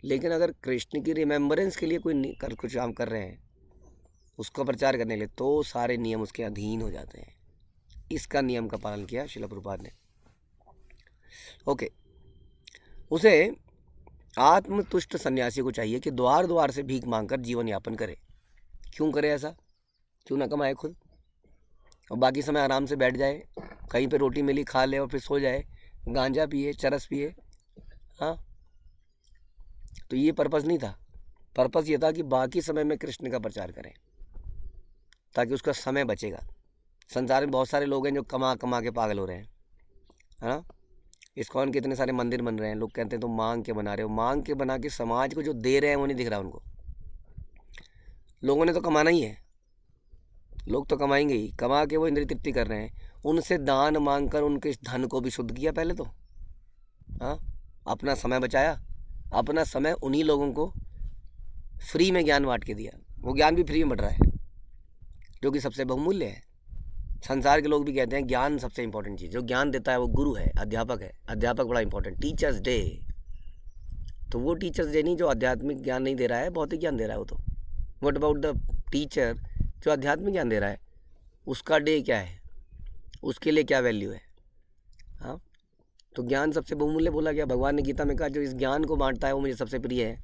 लेकिन अगर कृष्ण की रिमेम्बरेंस के लिए कोई कुछ काम कर रहे हैं, उसका प्रचार करने के लिए, तो सारे नियम उसके अधीन हो जाते हैं। इसका नियम का पालन किया शिला प्रभुपाद ने। ओके, उसे आत्मतुष्ट सन्यासी को चाहिए कि द्वार द्वार से भीख मांगकर जीवन यापन करे। क्यों करे ऐसा? क्यों ना कमाए खुद और बाकी समय आराम से बैठ जाए, कहीं पे रोटी मिली खा ले और फिर सो जाए, गांजा पिए, चरस पिए। हाँ, तो ये पर्पस नहीं था। पर्पस ये था कि बाकी समय में कृष्ण का प्रचार करें, ताकि उसका समय बचेगा। संसार में बहुत सारे लोग हैं जो कमा कमा के पागल हो रहे हैं, है ना। इस्कॉन के इतने सारे मंदिर बन रहे हैं, लोग कहते हैं तुम मांग के बना रहे हो। मांग के बना के समाज को जो दे रहे हैं वो नहीं दिख रहा उनको। लोगों ने तो कमाना ही है, लोग तो कमाएंगे ही, कमा के वो इंद्रिय तृप्ति कर रहे हैं। उनसे दान मांग कर उनके धन को भी शुद्ध किया पहले तो। हाँ, अपना समय बचाया, अपना समय उन्हीं लोगों को फ्री में ज्ञान बांट के दिया। वो ज्ञान भी फ्री में बढ़ रहा है, जो कि सबसे बहुमूल्य है। संसार के लोग भी कहते हैं ज्ञान सबसे इंपॉर्टेंट चीज़, जो ज्ञान देता है वो गुरु है, अध्यापक है। अध्यापक बड़ा इंपॉर्टेंट। टीचर्स डे, तो वो टीचर्स डे नहीं जो आध्यात्मिक ज्ञान नहीं दे रहा है, भौतिक ज्ञान दे रहा है वो तो। व्हाट अबाउट द टीचर जो आध्यात्मिक ज्ञान दे रहा है, उसका डे क्या है, उसके लिए क्या वैल्यू है। हाँ, तो ज्ञान सबसे बहुमूल्य बोला गया। भगवान ने गीता में कहा जो इस ज्ञान को बांटता है वो मुझे सबसे प्रिय है।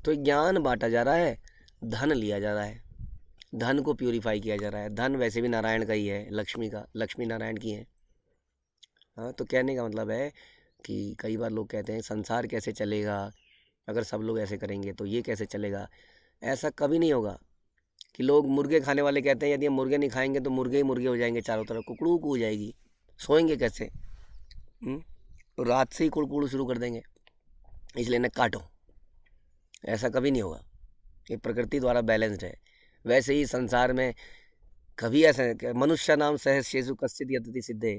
तो ज्ञान बांटा जा रहा है, धन लिया जा रहा है, धन को प्यूरिफाई किया जा रहा है। धन वैसे भी नारायण का ही है, लक्ष्मी नारायण की है। हाँ, तो कहने का मतलब है कि कई बार लोग कहते हैं संसार कैसे चलेगा, अगर सब लोग ऐसे करेंगे तो ये कैसे चलेगा। ऐसा कभी नहीं होगा कि लोग मुर्गे खाने वाले कहते हैं यदि हम मुर्गे नहीं खाएंगे तो मुर्गे ही मुर्गे हो जाएंगे, चारों तरफ कुकड़ू हो जाएगी, सोएंगे कैसे। तो रात से ही कुड़कुड़ शुरू कर देंगे, इसलिए इन्हें काटो। ऐसा कभी नहीं होगा। ये प्रकृति द्वारा बैलेंस्ड है। वैसे ही संसार में कभी ऐसा, मनुष्य नाम सहस्येषु कश्चित् यतति सिद्धे।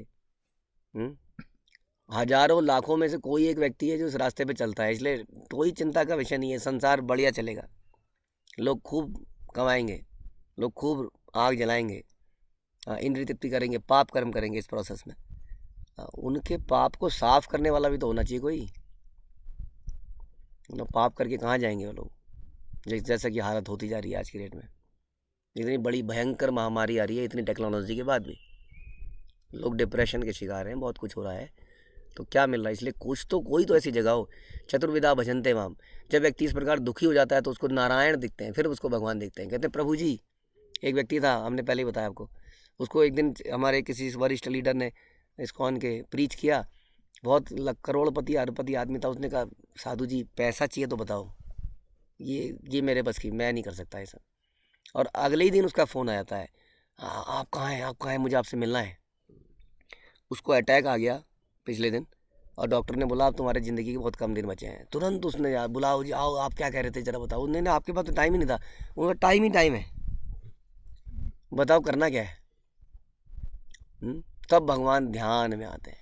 हजारों लाखों में से कोई एक व्यक्ति है जो इस रास्ते पे चलता है, इसलिए कोई चिंता का विषय नहीं है। संसार बढ़िया चलेगा, लोग खूब कमाएंगे, लोग खूब आग जलाएंगे, इंद्रिय तृप्ति करेंगे, पाप कर्म करेंगे इस प्रोसेस में। उनके पाप को साफ करने वाला भी तो होना चाहिए कोई। पाप करके कहाँ जाएंगे वो लोग, जैसा कि हालत होती जा रही है आज की डेट में। इतनी बड़ी भयंकर महामारी आ रही है, इतनी टेक्नोलॉजी के बाद भी लोग डिप्रेशन के शिकार हैं, बहुत कुछ हो रहा है। तो क्या मिल रहा है, इसलिए कुछ तो कोई तो ऐसी जगह हो। चतुर्विधा भजनते माम। जब व्यक्ति इस प्रकार दुखी हो जाता है तो उसको नारायण दिखते हैं, फिर उसको भगवान दिखते हैं। कहते हैं प्रभु जी, एक व्यक्ति था, हमने पहले ही बताया आपको, उसको एक दिन हमारे किसी वरिष्ठ लीडर ने इस्कॉन के प्रीच किया। बहुत करोड़पति अरबपति आदमी था। उसने कहा साधु जी पैसा चाहिए तो बताओ, ये मेरे बस की, मैं नहीं कर सकता ऐसा। और अगले ही दिन उसका फ़ोन आ जाता है, आप कहाँ हैं, मुझे आपसे मिलना है। उसको अटैक आ गया पिछले दिन और डॉक्टर ने बोला अब तुम्हारे ज़िंदगी के बहुत कम दिन बचे हैं। तुरंत उसने यार बुलाओ जी, आओ, आप क्या कह रहे थे ज़रा बताओ। नहीं, आपके पास तो टाइम ही नहीं था। उनका टाइम ही टाइम है, बताओ करना क्या है। तब भगवान ध्यान में आते हैं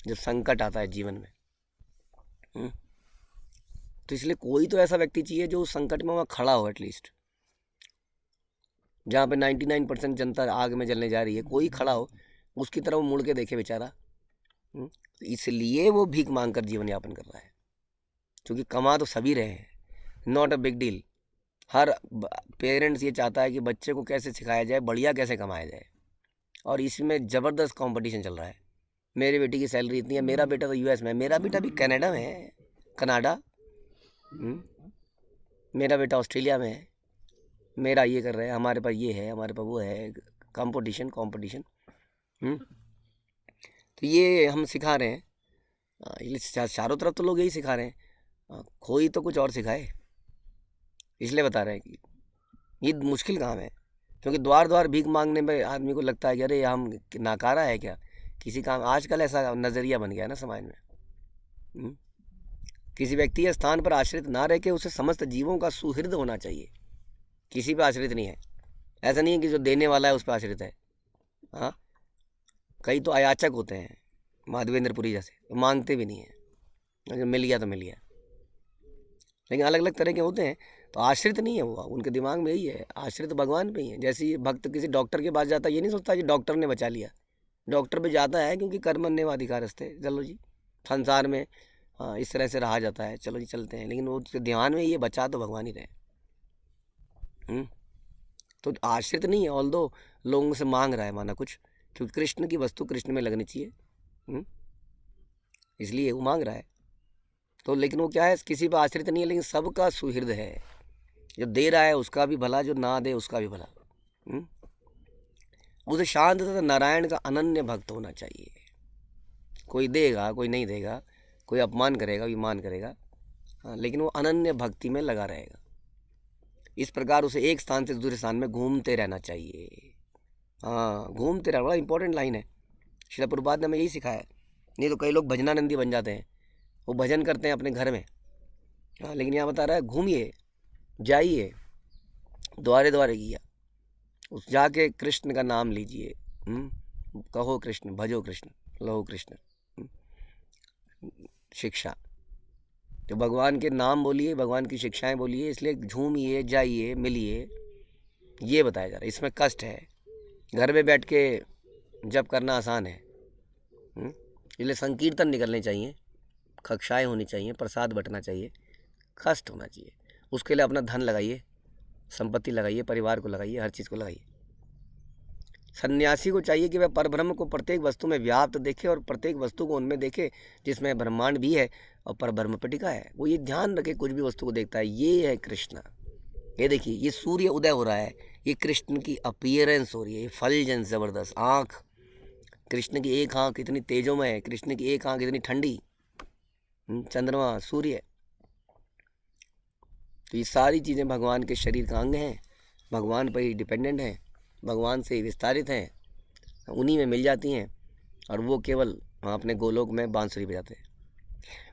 जब संकट आता है जीवन में। तो इसलिए कोई तो ऐसा व्यक्ति चाहिए जो उस संकट में वहाँ खड़ा हो, एटलीस्ट जहाँ पे 99% जनता आग में जलने जा रही है, कोई खड़ा हो, उसकी तरफ मुड़ के देखे बेचारा। इसलिए वो भीख मांग कर जीवन यापन कर रहा है, क्योंकि कमा तो सभी रहे हैं, not a big deal. Her parents ये चाहता है कि बच्चे को कैसे सिखाया जाए, बढ़िया कैसे कमाया जाए, और इसमें ज़बरदस्त कंपटीशन चल रहा है। मेरी बेटी की सैलरी इतनी है, मेरा बेटा तो यूएस में है, मेरा बेटा भी कनाडा में है, कनाडा, मेरा बेटा ऑस्ट्रेलिया में है, मेरा ये कर रहे हैं, हमारे पास ये है, हमारे पास वो है, कंपटीशन कंपटीशन। तो ये हम सिखा रहे हैं, ये चारों तरफ तो लोग यही सिखा रहे हैं, कोई तो कुछ और सिखाए, इसलिए बता रहे हैं कि ये मुश्किल काम है। क्योंकि द्वार द्वार भीख मांगने में आदमी को लगता है कि अरे हम नाकारा है क्या किसी काम। आजकल ऐसा नज़रिया बन गया ना समाज में। किसी व्यक्ति या स्थान पर आश्रित ना रह के उसे समस्त जीवों का सुहृद होना चाहिए, किसी पे आश्रित नहीं है। ऐसा नहीं है कि जो देने वाला है उस पर आश्रित है। हाँ, कई तो अयाचक होते हैं, माधवेंद्रपुरी जैसे, मांगते भी नहीं है, अगर मिल गया तो मिल गया, लेकिन अलग अलग तरह के होते हैं। तो आश्रित नहीं है वो, उनके दिमाग में यही है, आश्रित भगवान पे ही है। जैसे ये भक्त किसी डॉक्टर के पास जाता है, ये नहीं सोचता कि डॉक्टर ने बचा लिया, डॉक्टर पे जाता है क्योंकि कर्मण्येवाधिकारस्ते, चलो जी संसार में इस तरह से रहा जाता है, चलो जी चलते हैं, लेकिन वो ध्यान में ये बचा तो भगवान ही रहे। तो आश्रित नहीं है, ऑल्दो लोगों से मांग रहा है माना कुछ, क्योंकि कृष्ण की वस्तु कृष्ण में लगनी चाहिए, इसलिए वो मांग रहा है। तो लेकिन वो क्या है, किसी पर आश्रित नहीं है, लेकिन सबका सुहृद है। जो दे रहा है उसका भी भला, जो ना दे उसका भी भला। उसे शांत तथा नारायण का अनन्य भक्त होना चाहिए। कोई देगा, कोई नहीं देगा, कोई अपमान करेगा, विमान करेगा, लेकिन वो अनन्य भक्ति में लगा रहेगा। इस प्रकार उसे एक स्थान से दूसरे स्थान में घूमते रहना चाहिए। घूमते रहना बड़ा इंपॉर्टेंट लाइन है। श्रील प्रभुपाद ने हमें यही सिखाया है। नहीं तो कई लोग भजनानंदी बन जाते हैं, वो भजन करते हैं अपने घर में, लेकिन यहाँ बता रहा है घूमिए, जाइए, द्वारे द्वारे किया, उस जाके कृष्ण का नाम लीजिए, कहो कृष्ण, भजो कृष्ण, लहो कृष्ण। शिक्षा, तो भगवान के नाम बोलिए, भगवान की शिक्षाएं बोलिए, इसलिए झूमिए, जाइए, मिलिए, ये बताया जा रहा है। इसमें कष्ट है, घर में बैठ के जप करना आसान है, इसलिए संकीर्तन निकलने चाहिए, कक्षाएं होनी चाहिए, प्रसाद बंटना चाहिए, कष्ट होना चाहिए। उसके लिए अपना धन लगाइए, संपत्ति लगाइए, परिवार को लगाइए, हर चीज़ को लगाइए। सन्यासी को चाहिए कि वह परब्रह्म को प्रत्येक वस्तु में व्याप्त देखे और प्रत्येक वस्तु को उनमें देखे जिसमें ब्रह्मांड भी है और परब्रह्म पर टिका है। वो ये ध्यान रखे, कुछ भी वस्तु को देखता है, ये है कृष्ण। ये देखिए, ये सूर्य उदय हो रहा है, ये कृष्ण की अपीयरेंस हो रही है, ये फलजन जबरदस्त आँख, कृष्ण की एक आँख इतनी तेजोमय है, कृष्ण की एक आँख इतनी ठंडी, चंद्रमा, सूर्य। तो ये सारी चीज़ें भगवान के शरीर का अंग हैं, भगवान पर ही डिपेंडेंट हैं, भगवान से ही विस्तारित हैं, उन्हीं में मिल जाती हैं, और वो केवल अपने गोलोक में बांसुरी बजाते हैं।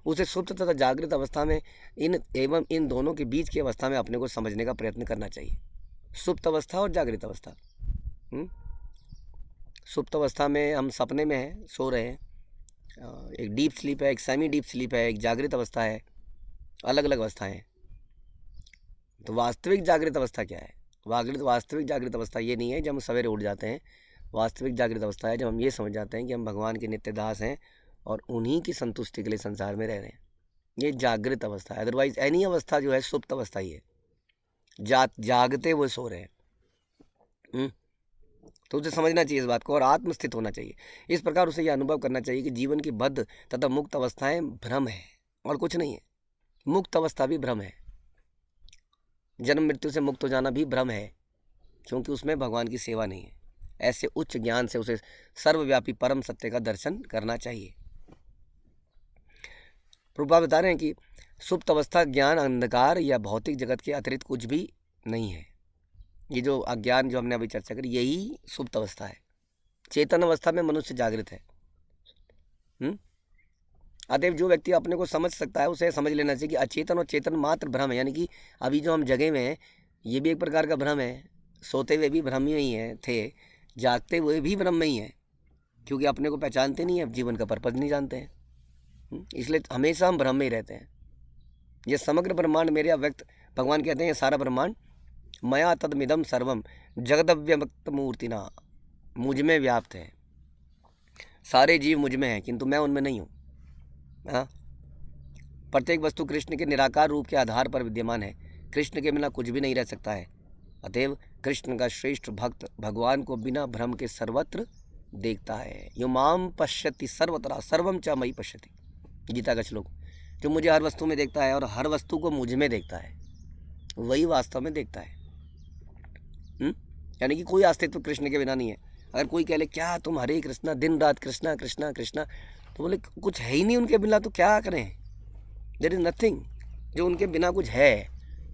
उसे सुप्त तथा जागृत अवस्था में इन दोनों के बीच की अवस्था में अपने को समझने का प्रयत्न करना चाहिए। सुप्त अवस्था और जागृत अवस्था। सुप्त अवस्था में हम सपने में हैं, सो रहे हैं, एक डीप स्लीप है, एक सेमी डीप स्लीप है, एक जागृत अवस्था है, अलग अलग अवस्थाएं हैं। तो वास्तविक जागृत अवस्था क्या है? वास्तविक जागृत अवस्था ये नहीं है जब हम सवेरे उठ जाते हैं। वास्तविक जागृत अवस्था है जब हम ये समझ जाते हैं कि हम भगवान के नित्य दास हैं और उन्हीं की संतुष्टि के लिए संसार में रह रहे हैं। ये जागृत अवस्था है। अदरवाइज एनी अवस्था जो है सुप्त अवस्था ही है, जागते वो सो रहे हैं। तो उसे समझना चाहिए इस बात को और आत्मस्थित होना चाहिए। इस प्रकार उसे यह अनुभव करना चाहिए कि जीवन की बद्ध तथा मुक्त अवस्थाएं भ्रम है और कुछ नहीं है। मुक्त अवस्था भी भ्रम है, जन्म मृत्यु से मुक्त हो जाना भी भ्रम है, क्योंकि उसमें भगवान की सेवा नहीं है। ऐसे उच्च ज्ञान से उसे सर्वव्यापी परम सत्य का दर्शन करना चाहिए। प्रभुपाद बता रहे हैं कि सुप्त अवस्था ज्ञान, अंधकार या भौतिक जगत के अतिरिक्त कुछ भी नहीं है। ये जो अज्ञान जो हमने अभी चर्चा करी, यही सुप्त अवस्था है। चेतन अवस्था में मनुष्य जागृत है। अतएव जो व्यक्ति अपने को समझ सकता है उसे समझ लेना चाहिए कि अचेतन और चेतन मात्र भ्रम है। यानी कि अभी जो हम जगह में हैं ये भी एक प्रकार का भ्रम है, सोते हुए भी भ्रम में ही है थे, जागते हुए भी भ्रम में ही है, क्योंकि अपने को पहचानते नहीं है, जीवन का पर्पज नहीं जानते हैं, इसलिए हमेशा हम भ्रम में ही रहते हैं। ये समग्र ब्रह्मांड मेरे अव्यक्त, भगवान कहते हैं ये सारा ब्रह्मांड मया तदमिदम सर्वम जगदव्यक्त मूर्तिना, मुझ में व्याप्त है। सारे जीव मुझ में हैं किंतु मैं उनमें नहीं हूँ। प्रत्येक वस्तु कृष्ण के निराकार रूप के आधार पर विद्यमान है, कृष्ण के बिना कुछ भी नहीं रह सकता है। अतएव कृष्ण का श्रेष्ठ भक्त भगवान को बिना भ्रम के सर्वत्र देखता है। यो माम पश्यति सर्वत्र सर्वम च मयि पश्यति, गीता का श्लोक। जो मुझे हर वस्तु में देखता है और हर वस्तु को मुझ में देखता है, वही वास्तव में देखता है। यानी कि कोई अस्तित्व कृष्ण के बिना नहीं है। अगर कोई कह ले क्या तुम हरे कृष्णा दिन रात कृष्णा कृष्णा कृष्णा, तो बोले कुछ है ही नहीं उनके बिना, तो क्या करें। देयर इज नथिंग जो उनके बिना कुछ है।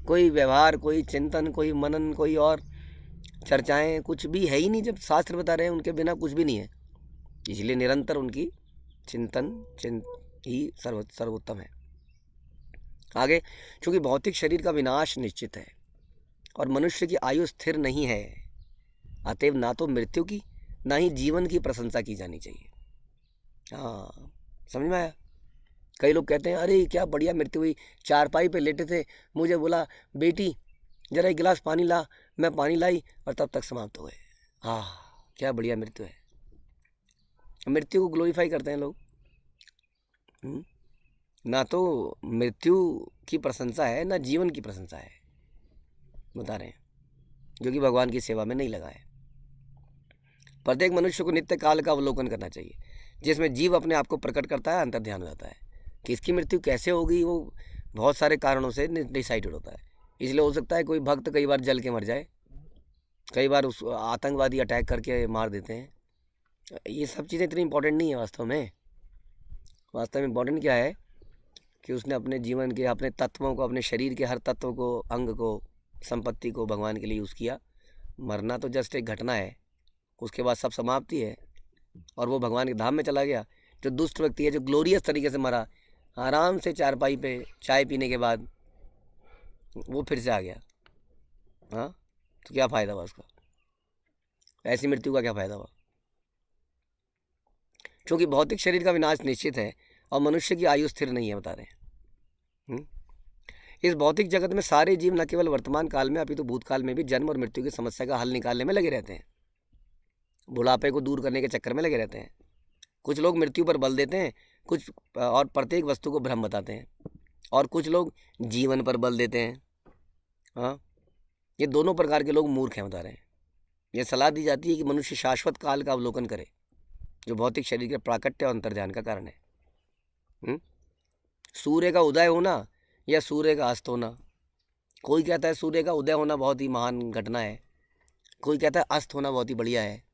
कोई व्यवहार, कोई चिंतन, कोई मनन, कोई और चर्चाएं, कुछ भी है ही नहीं। जब शास्त्र बता रहे हैं उनके बिना कुछ भी नहीं है, इसलिए निरंतर उनकी चिंतन ही सर्वोत्तम है। आगे, चूंकि भौतिक शरीर का विनाश निश्चित है और मनुष्य की आयु स्थिर नहीं है, अतएव ना तो मृत्यु की ना ही जीवन की प्रशंसा की जानी चाहिए। हाँ, समझ में आया। कई लोग कहते हैं अरे क्या बढ़िया मृत्यु हुई, चारपाई पे लेटे थे, मुझे बोला बेटी जरा एक गिलास पानी ला, मैं पानी लाई और तब तक समाप्त हो गए। क्या बढ़िया मृत्यु है। मृत्यु को ग्लोरीफाई करते हैं लोग। ना तो मृत्यु की प्रशंसा है ना जीवन की प्रशंसा है, बता रहे हैं, जो कि भगवान की सेवा में नहीं लगा है। प्रत्येक मनुष्य को नित्य काल का अवलोकन करना चाहिए, जिसमें जीव अपने आप को प्रकट करता है, अंतर ध्यान हो जाता है कि इसकी मृत्यु कैसे होगी। वो बहुत सारे कारणों से डिसाइडेड होता है। इसलिए हो सकता है कोई भक्त कई बार जल के मर जाए, कई बार उस आतंकवादी अटैक करके मार देते हैं। ये सब चीज़ें इतनी इंपॉर्टेंट नहीं है वास्तव में। वास्तव में इंपॉर्टेंट क्या है कि उसने अपने जीवन के, अपने तत्वों को, अपने शरीर के हर तत्व को, अंग को, संपत्ति को भगवान के लिए यूज़ किया। मरना तो जस्ट एक घटना है, उसके बाद सब समाप्ति है और वो भगवान के धाम में चला गया। जो दुष्ट व्यक्ति है, जो ग्लोरियस तरीके से मरा, आराम से चारपाई पे चाय पीने के बाद वो फिर से आ गया, हाँ, तो क्या फ़ायदा हुआ उसका। ऐसी मृत्यु का क्या फ़ायदा हुआ। क्योंकि भौतिक शरीर का विनाश निश्चित है और मनुष्य की आयु स्थिर नहीं है, बता रहे हैं। इस भौतिक जगत में सारे जीव न केवल वर्तमान काल में अपितु भूतकाल में भी जन्म और मृत्यु की समस्या का हल निकालने में लगे रहते हैं। बुढ़ापे को दूर करने के चक्कर में लगे रहते हैं। कुछ लोग मृत्यु पर बल देते हैं, कुछ और प्रत्येक वस्तु को भ्रम बताते हैं, और कुछ लोग जीवन पर बल देते हैं। हाँ, ये दोनों प्रकार के लोग मूर्ख हैं, बता रहे हैं। ये सलाह दी जाती है कि मनुष्य शाश्वत काल का अवलोकन करे, जो भौतिक शरीर के प्राकट्य और अंतर्ध्यान का कारण है। सूर्य का उदय होना या सूर्य का अस्त होना। कोई कहता है सूर्य का उदय होना बहुत ही महान घटना है, कोई कहता है अस्त होना बहुत ही बढ़िया है।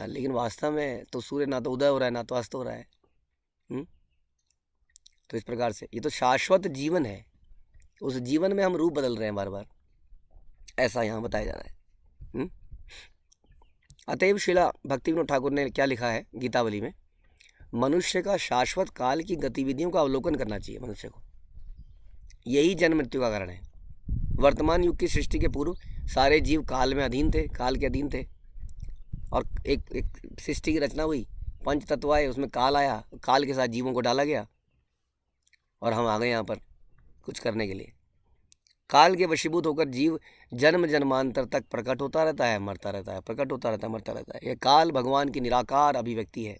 लेकिन वास्तव में तो सूर्य ना तो उदय हो रहा है ना तो अस्त हो रहा है। तो इस प्रकार से ये तो शाश्वत जीवन है, उस जीवन में हम रूप बदल रहे हैं बार बार, ऐसा यहाँ बताया जा रहा है। अतएव शिला भक्ति विनोद ठाकुर ने क्या लिखा है गीतावली में, मनुष्य का शाश्वत काल की गतिविधियों का अवलोकन करना चाहिए मनुष्य को। यही जन्म मृत्यु का कारण है। वर्तमान युग की सृष्टि के पूर्व सारे जीव काल में अधीन थे, काल के अधीन थे, और एक सृष्टि की रचना हुई, पंच तत्व आए, उसमें काल आया, काल के साथ जीवों को डाला गया और हम आ गए यहाँ पर कुछ करने के लिए। काल के वशीभूत होकर जीव जन्म जन्मांतर तक प्रकट होता रहता है, मरता रहता है, प्रकट होता रहता है, मरता रहता है। यह काल भगवान की निराकार अभिव्यक्ति है,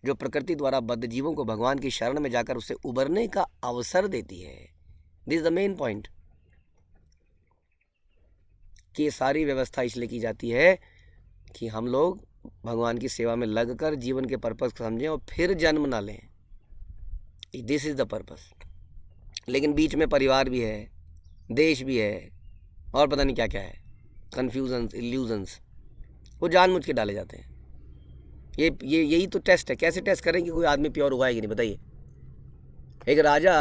जो प्रकृति द्वारा बद्ध जीवों को भगवान की शरण में जाकर उससे उबरने का अवसर देती है। This is the main point, कि ये सारी व्यवस्था इसलिए की जाती है कि हम लोग भगवान की सेवा में लगकर जीवन के पर्पस को समझें और फिर जन्म ना लें। This is the purpose. लेकिन बीच में परिवार भी है, देश भी है, और पता नहीं क्या क्या है, कन्फ्यूजन्स, इल्यूजन्स, वो जानबूझ के डाले जाते हैं। यही तो टेस्ट है। कैसे टेस्ट करें कि कोई आदमी प्योर हुआ है कि नहीं, बताइए। एक राजा,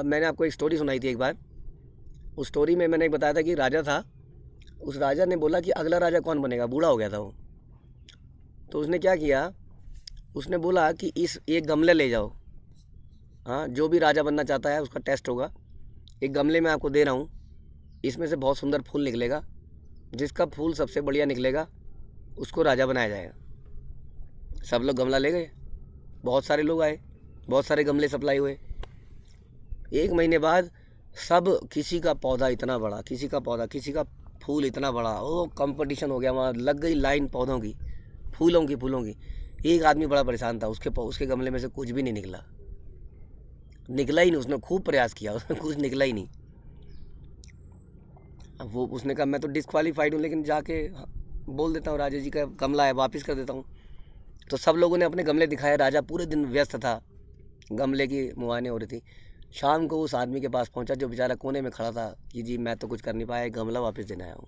मैंने आपको एक स्टोरी सुनाई थी एक बार। उस स्टोरी में मैंने बताया था कि राजा था, उस राजा ने बोला कि अगला राजा कौन बनेगा, बूढ़ा हो गया था वो। तो उसने क्या किया, उसने बोला कि इस एक गमले ले जाओ, हाँ, जो भी राजा बनना चाहता है उसका टेस्ट होगा, एक गमले में आपको दे रहा हूँ, इसमें से बहुत सुंदर फूल निकलेगा, जिसका फूल सबसे बढ़िया निकलेगा उसको राजा बनाया जाएगा। सब लोग गमला ले गए, बहुत सारे लोग आए, बहुत सारे गमले सप्लाई हुए। 1 महीने बाद सब, किसी का पौधा इतना बड़ा, किसी का पौधा, किसी का फूल इतना बड़ा, वो कंपटीशन हो गया, वहाँ लग गई लाइन पौधों की, फूलों की। एक आदमी बड़ा परेशान था, उसके गमले में से कुछ भी नहीं निकला ही नहीं। उसने खूब प्रयास किया, उसमें कुछ निकला ही नहीं। अब वो उसने कहा मैं तो डिस्क्वालीफाइड हूँ, लेकिन जाके बोल देता हूँ राजा जी का गमला है, वापस कर देता हूँ। तो सब लोगों ने अपने गमले दिखाए। राजा पूरे दिन व्यस्त था, गमले की मुआयने हो रही थी। शाम को उस आदमी के पास पहुंचा जो बेचारा कोने में खड़ा था कि जी मैं तो कुछ कर नहीं पाया, गमला वापस देने आया हूँ।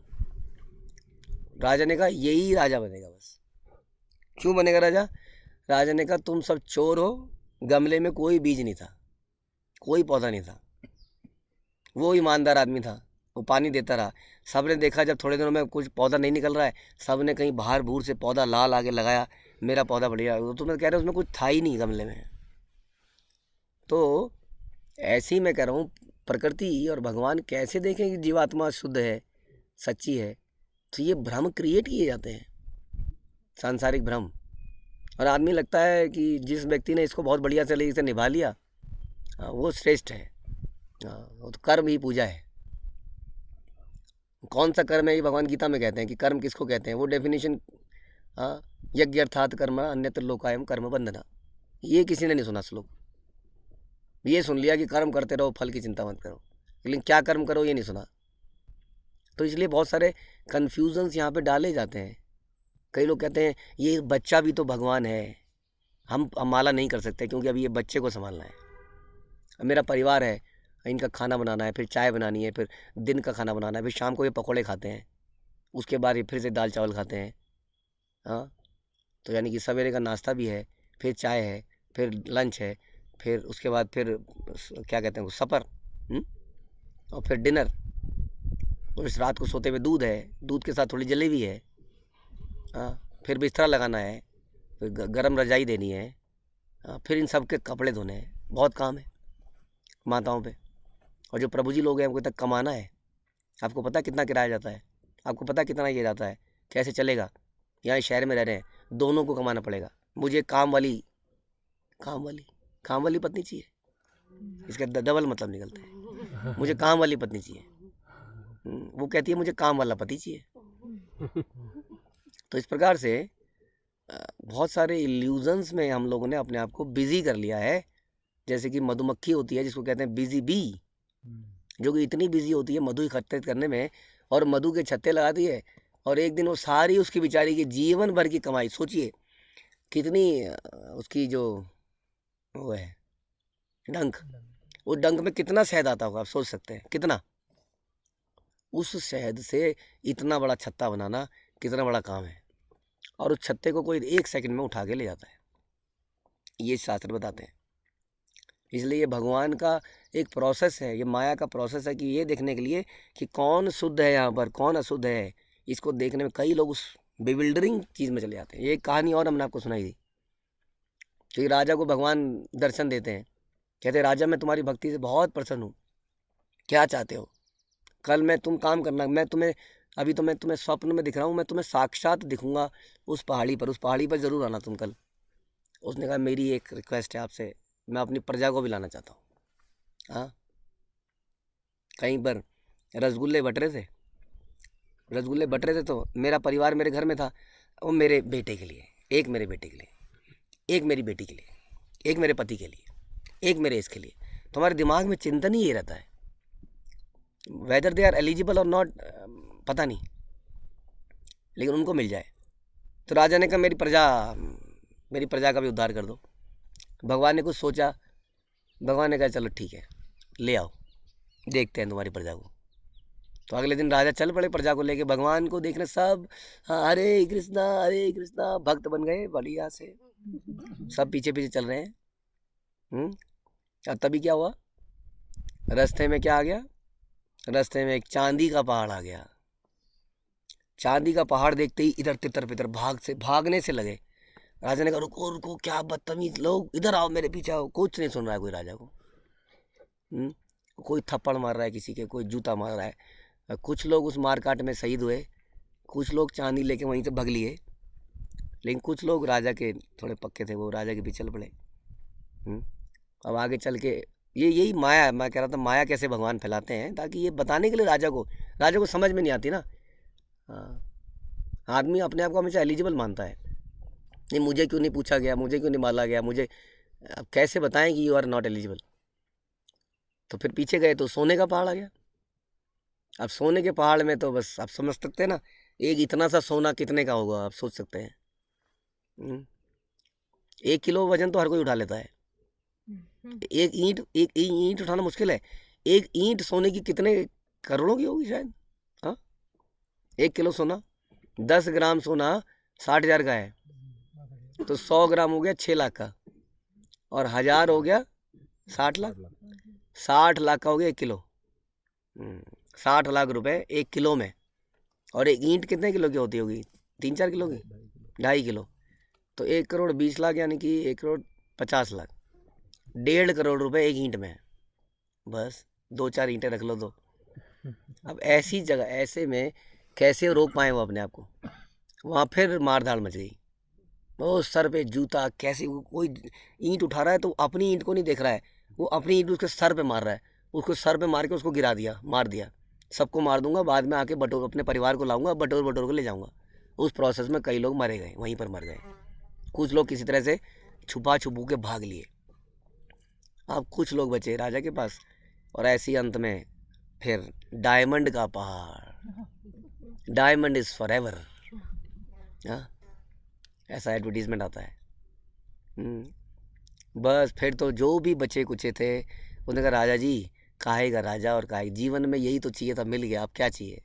राजा ने कहा यही राजा बनेगा बस। क्यों बनेगा राजा? राजा ने कहा तुम सब चोर हो, गमले में कोई बीज नहीं था, कोई पौधा नहीं था। वो ईमानदार आदमी था, वो पानी देता रहा। सब ने देखा जब थोड़े दिनों में कुछ पौधा नहीं निकल रहा है, सब ने कहीं बाहर भूर से पौधा लाल आगे लगाया, मेरा पौधा बढ़िया। तो मैं कह रहा हूँ उसमें कुछ था ही नहीं गमले में। तो ऐसे ही मैं कह रहा हूँ प्रकृति और भगवान कैसे देखें कि जीवात्मा शुद्ध है, सच्ची है। तो ये भ्रम क्रिएट किए जाते हैं, सांसारिक भ्रम। और आदमी लगता है कि जिस व्यक्ति ने इसको बहुत बढ़िया से इसे निभा लिया वो श्रेष्ठ है। वो तो कर्म ही पूजा है। कौन सा कर्म है ये भगवान गीता में कहते हैं कि कर्म किसको कहते हैं। वो डेफिनेशन, हाँ, यज्ञ अर्थात कर्म अन्यत्र लोकायम कर्म बंधना, ये किसी ने नहीं सुना श्लोक। ये सुन लिया कि कर्म करते रहो, फल की चिंता मत करो, लेकिन क्या कर्म करो ये नहीं सुना। तो इसलिए बहुत सारे कन्फ्यूजन्स यहाँ पे डाले जाते हैं। कई लोग कहते हैं ये बच्चा भी तो भगवान है, हम माला नहीं कर सकते क्योंकि अभी ये बच्चे को संभालना है। अब मेरा परिवार है, इनका खाना बनाना है, फिर चाय बनानी है, फिर दिन का खाना बनाना है, फिर शाम को ये पकौड़े खाते हैं, उसके बाद ये फिर से दाल चावल खाते हैं। हाँ, तो यानी कि सवेरे का नाश्ता भी है, फिर चाय है, फिर लंच है, फिर उसके बाद फिर क्या कहते हैं सफ़र, और फिर डिनर, और इस रात को सोते हुए दूध है, दूध के साथ थोड़ी जलेबी है। हाँ, फिर बिस्तरा लगाना है, फिर गरम रजाई देनी है। हाँ, फिर इन सब के कपड़े धोने हैं। बहुत काम है माताओं पे। और जो प्रभु जी लोग हैं उनको तक कमाना है। आपको पता कितना किराया जाता है? आपको पता कितना ये जाता है? कैसे चलेगा? यहाँ शहर में रह रहे हैं, दोनों को कमाना पड़ेगा। मुझे काम वाली पत्नी चाहिए, इसका डबल मतलब निकलता है। मुझे काम वाली पत्नी चाहिए, वो कहती है मुझे काम वाला पति चाहिए। तो इस प्रकार से बहुत सारे इल्यूजन्स में हम लोगों ने अपने आप को बिजी कर लिया है। जैसे कि मधुमक्खी होती है जिसको कहते हैं बिजी बी, जो कि इतनी बिजी होती है मधु इकट्ठित करने में, और मधु के छत्ते लगाती है, और एक दिन वो सारी उसकी बेचारी की जीवन भर की कमाई, सोचिए कितनी उसकी जो वो है डंक, उस डंक में कितना शहद आता होगा, आप सोच सकते हैं कितना। उस शहद से इतना बड़ा छत्ता बनाना कितना बड़ा काम है, और उस छत्ते को कोई 1 सेकंड में उठा के ले जाता है, ये शास्त्र बताते हैं। इसलिए ये भगवान का एक प्रोसेस है, ये माया का प्रोसेस है कि ये देखने के लिए कि कौन शुद्ध है यहाँ पर, कौन अशुद्ध है, इसको देखने में कई लोग उस बिविल्डरिंग चीज़ में चले जाते हैं। ये कहानी और हमने आपको सुनाई थी कि राजा को भगवान दर्शन देते हैं, कहते हैं राजा मैं तुम्हारी भक्ति से बहुत प्रसन्न हूँ, क्या चाहते हो? कल मैं तुम काम करना, मैं तुम्हें अभी तो मैं तुम्हें स्वप्न में दिख रहा हूँ, मैं तुम्हें साक्षात दिखूंगा उस पहाड़ी पर ज़रूर आना तुम कल। उसने कहा मेरी एक रिक्वेस्ट है आपसे, मैं अपनी प्रजा को भी लाना चाहता हूँ। हाँ, कहीं पर रसगुल्ले बट रहे थे तो मेरा परिवार मेरे घर में था, वो मेरे बेटे के लिए, एक मेरे बेटे के लिए, एक मेरी बेटी के लिए, एक मेरे पति के लिए, एक मेरे इसके लिए। तुम्हारे दिमाग में चिंतन ही ये रहता है, वेदर दे आर एलिजिबल और नॉट पता नहीं, लेकिन उनको मिल जाए। तो राजा ने कहा मेरी प्रजा का भी उद्धार कर दो। भगवान ने कुछ सोचा, भगवान ने कहा चलो ठीक है, ले आओ, देखते हैं तुम्हारी प्रजा को। तो अगले दिन राजा चल पड़े प्रजा को लेके भगवान को देखने। सब हरे कृष्णा भक्त बन गए बढ़िया से, सब पीछे पीछे चल रहे हैं। और तभी क्या हुआ, रास्ते में क्या आ गया, रास्ते में एक चांदी का पहाड़ आ गया। चांदी का पहाड़ देखते ही इधर तितर पितर भागने से लगे। राजा ने कहा रुको रुको, क्या बदतमीज लोग, इधर आओ, मेरे पीछे आओ। कुछ नहीं सुन रहा है कोई राजा को। कोई थप्पड़ मार रहा है किसी के, कोई जूता मार रहा है। कुछ लोग उस मारकाट में शहीद हुए, कुछ लोग चांदी लेके वहीं से भग लिए, लेकिन कुछ लोग राजा के थोड़े पक्के थे, वो राजा के पीछे चल पड़े। अब आगे चल के यही माया, मैं कह रहा था माया कैसे भगवान फैलाते हैं, ताकि ये बताने के लिए राजा को समझ में नहीं आती ना। आदमी अपने आप को हमेशा एलिजिबल मानता है, नहीं मुझे क्यों नहीं पूछा गया, मुझे क्यों नहीं माला गया, मुझे अब कैसे बताएं कि यू आर नॉट एलिजिबल। तो फिर पीछे गए तो सोने का पहाड़ आ गया। अब सोने के पहाड़ में तो बस आप समझ सकते हैं ना, एक इतना सा सोना कितने का होगा, आप सोच सकते हैं। 1 किलो वजन तो हर कोई उठा लेता है। एक ईंट उठाना मुश्किल है। एक ईंट सोने की कितने करोड़ों की होगी शायद। हाँ, 1 किलो सोना, 10 ग्राम सोना 60,000 का है, तो 100 ग्राम हो गया 6 लाख का, और 1000 हो गया 60 लाख। 60 लाख का हो गया 1 किलो। 60 लाख रुपए 1 किलो में। और एक ईंट कितने किलो की होती होगी? 3-4 किलो की, 2.5 किलो। तो 1 करोड़ 20 लाख, यानी कि 1 करोड़ 50 लाख। 1.5 करोड़ रुपए एक ईंट में है। बस 2-4 ईंटें रख लो तो। अब ऐसी जगह, ऐसे में कैसे रोक पाए वो अपने आप को? वहाँ फिर मारधाड़ मच गई। वो सर पे जूता, कैसे कोई ईंट उठा रहा है तो अपनी ईंट को नहीं देख रहा है, वो अपनी ईंट उसके सर पे मार रहा है। उसको सर पे मार के उसको गिरा दिया, मार दिया। सबको मार दूंगा, बाद में आके बटोर अपने परिवार को लाऊंगा, बटोर बटोर को ले जाऊंगा। उस प्रोसेस में कई लोग मरे गए, वहीं पर मर गए। कुछ लोग किसी तरह से छुपा छुपू के भाग लिए। अब कुछ लोग बचे राजा के पास, और ऐसी अंत में फिर डायमंड का पहाड़, डायमंड इज फॉर एवर, ऐसा एडवर्टीजमेंट आता है। बस फिर तो जो भी बचे कुचे थे उन्होंने कहा, राजा जी काहे का राजा, और काहे, जीवन में यही तो चाहिए था, मिल गया, अब क्या चाहिए।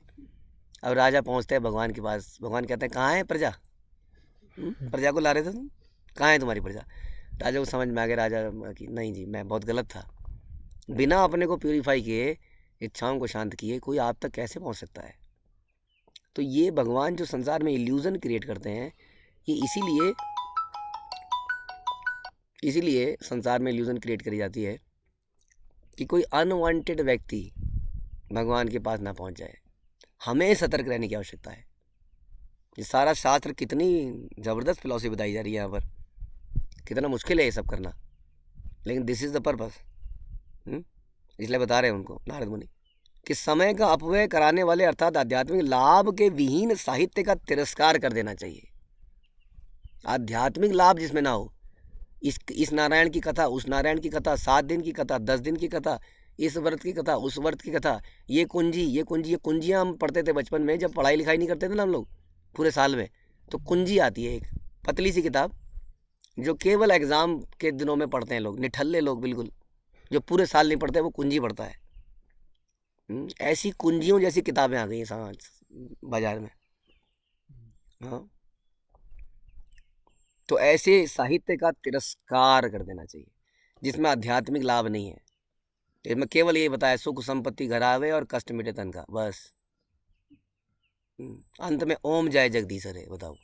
अब राजा पहुंचते हैं भगवान के पास, भगवान कहते हैं कहाँ है प्रजा? प्रजा को ला रहे थे तुम, कहाँ है तुम्हारी प्रजा? राजा को समझ में आ गया, राजा कि नहीं जी, मैं बहुत गलत था, बिना अपने को प्यूरीफाई किए, इच्छाओं को शांत किए कोई आप तक कैसे पहुंच सकता है? तो ये भगवान जो संसार में इल्यूजन क्रिएट करते हैं, ये इसीलिए संसार में इल्यूजन क्रिएट करी जाती है कि कोई अनवांटेड व्यक्ति भगवान के पास ना पहुंच जाए। हमें सतर्क रहने की आवश्यकता है। ये सारा शास्त्र, कितनी ज़बरदस्त फिलॉसफी बताई जा रही है यहाँ पर, कितना मुश्किल है ये सब करना, लेकिन दिस इज़ द पर्पस। इसलिए बता रहे हैं उनको नारद मुनि कि समय का अपव्यय कराने वाले अर्थात आध्यात्मिक लाभ के विहीन साहित्य का तिरस्कार कर देना चाहिए। आध्यात्मिक लाभ जिसमें ना हो, इस नारायण की कथा, उस नारायण की कथा, 7 दिन की कथा, 10 दिन की कथा, इस व्रत की कथा, उस व्रत की कथा, ये कुंजियाँ हम पढ़ते थे बचपन में, जब पढ़ाई लिखाई नहीं करते थे ना हम लोग पूरे साल में, तो कुंजी आती है एक पतली सी किताब, जो केवल एग्ज़ाम के दिनों में पढ़ते हैं लोग, निठल्ले लोग बिल्कुल, जो पूरे साल नहीं पढ़ते, वो कुंजी पढ़ता है। ऐसी कुंजियों जैसी किताबें आ गई हैं समाज बाजार में। हाँ, तो ऐसे साहित्य का तिरस्कार कर देना चाहिए जिसमें आध्यात्मिक लाभ नहीं है। इसमें केवल ये बताया सुख संपत्ति घर आवे और कष्ट मिटे तन का, बस। अंत में ओम जय जगदीश हरे। बताओ,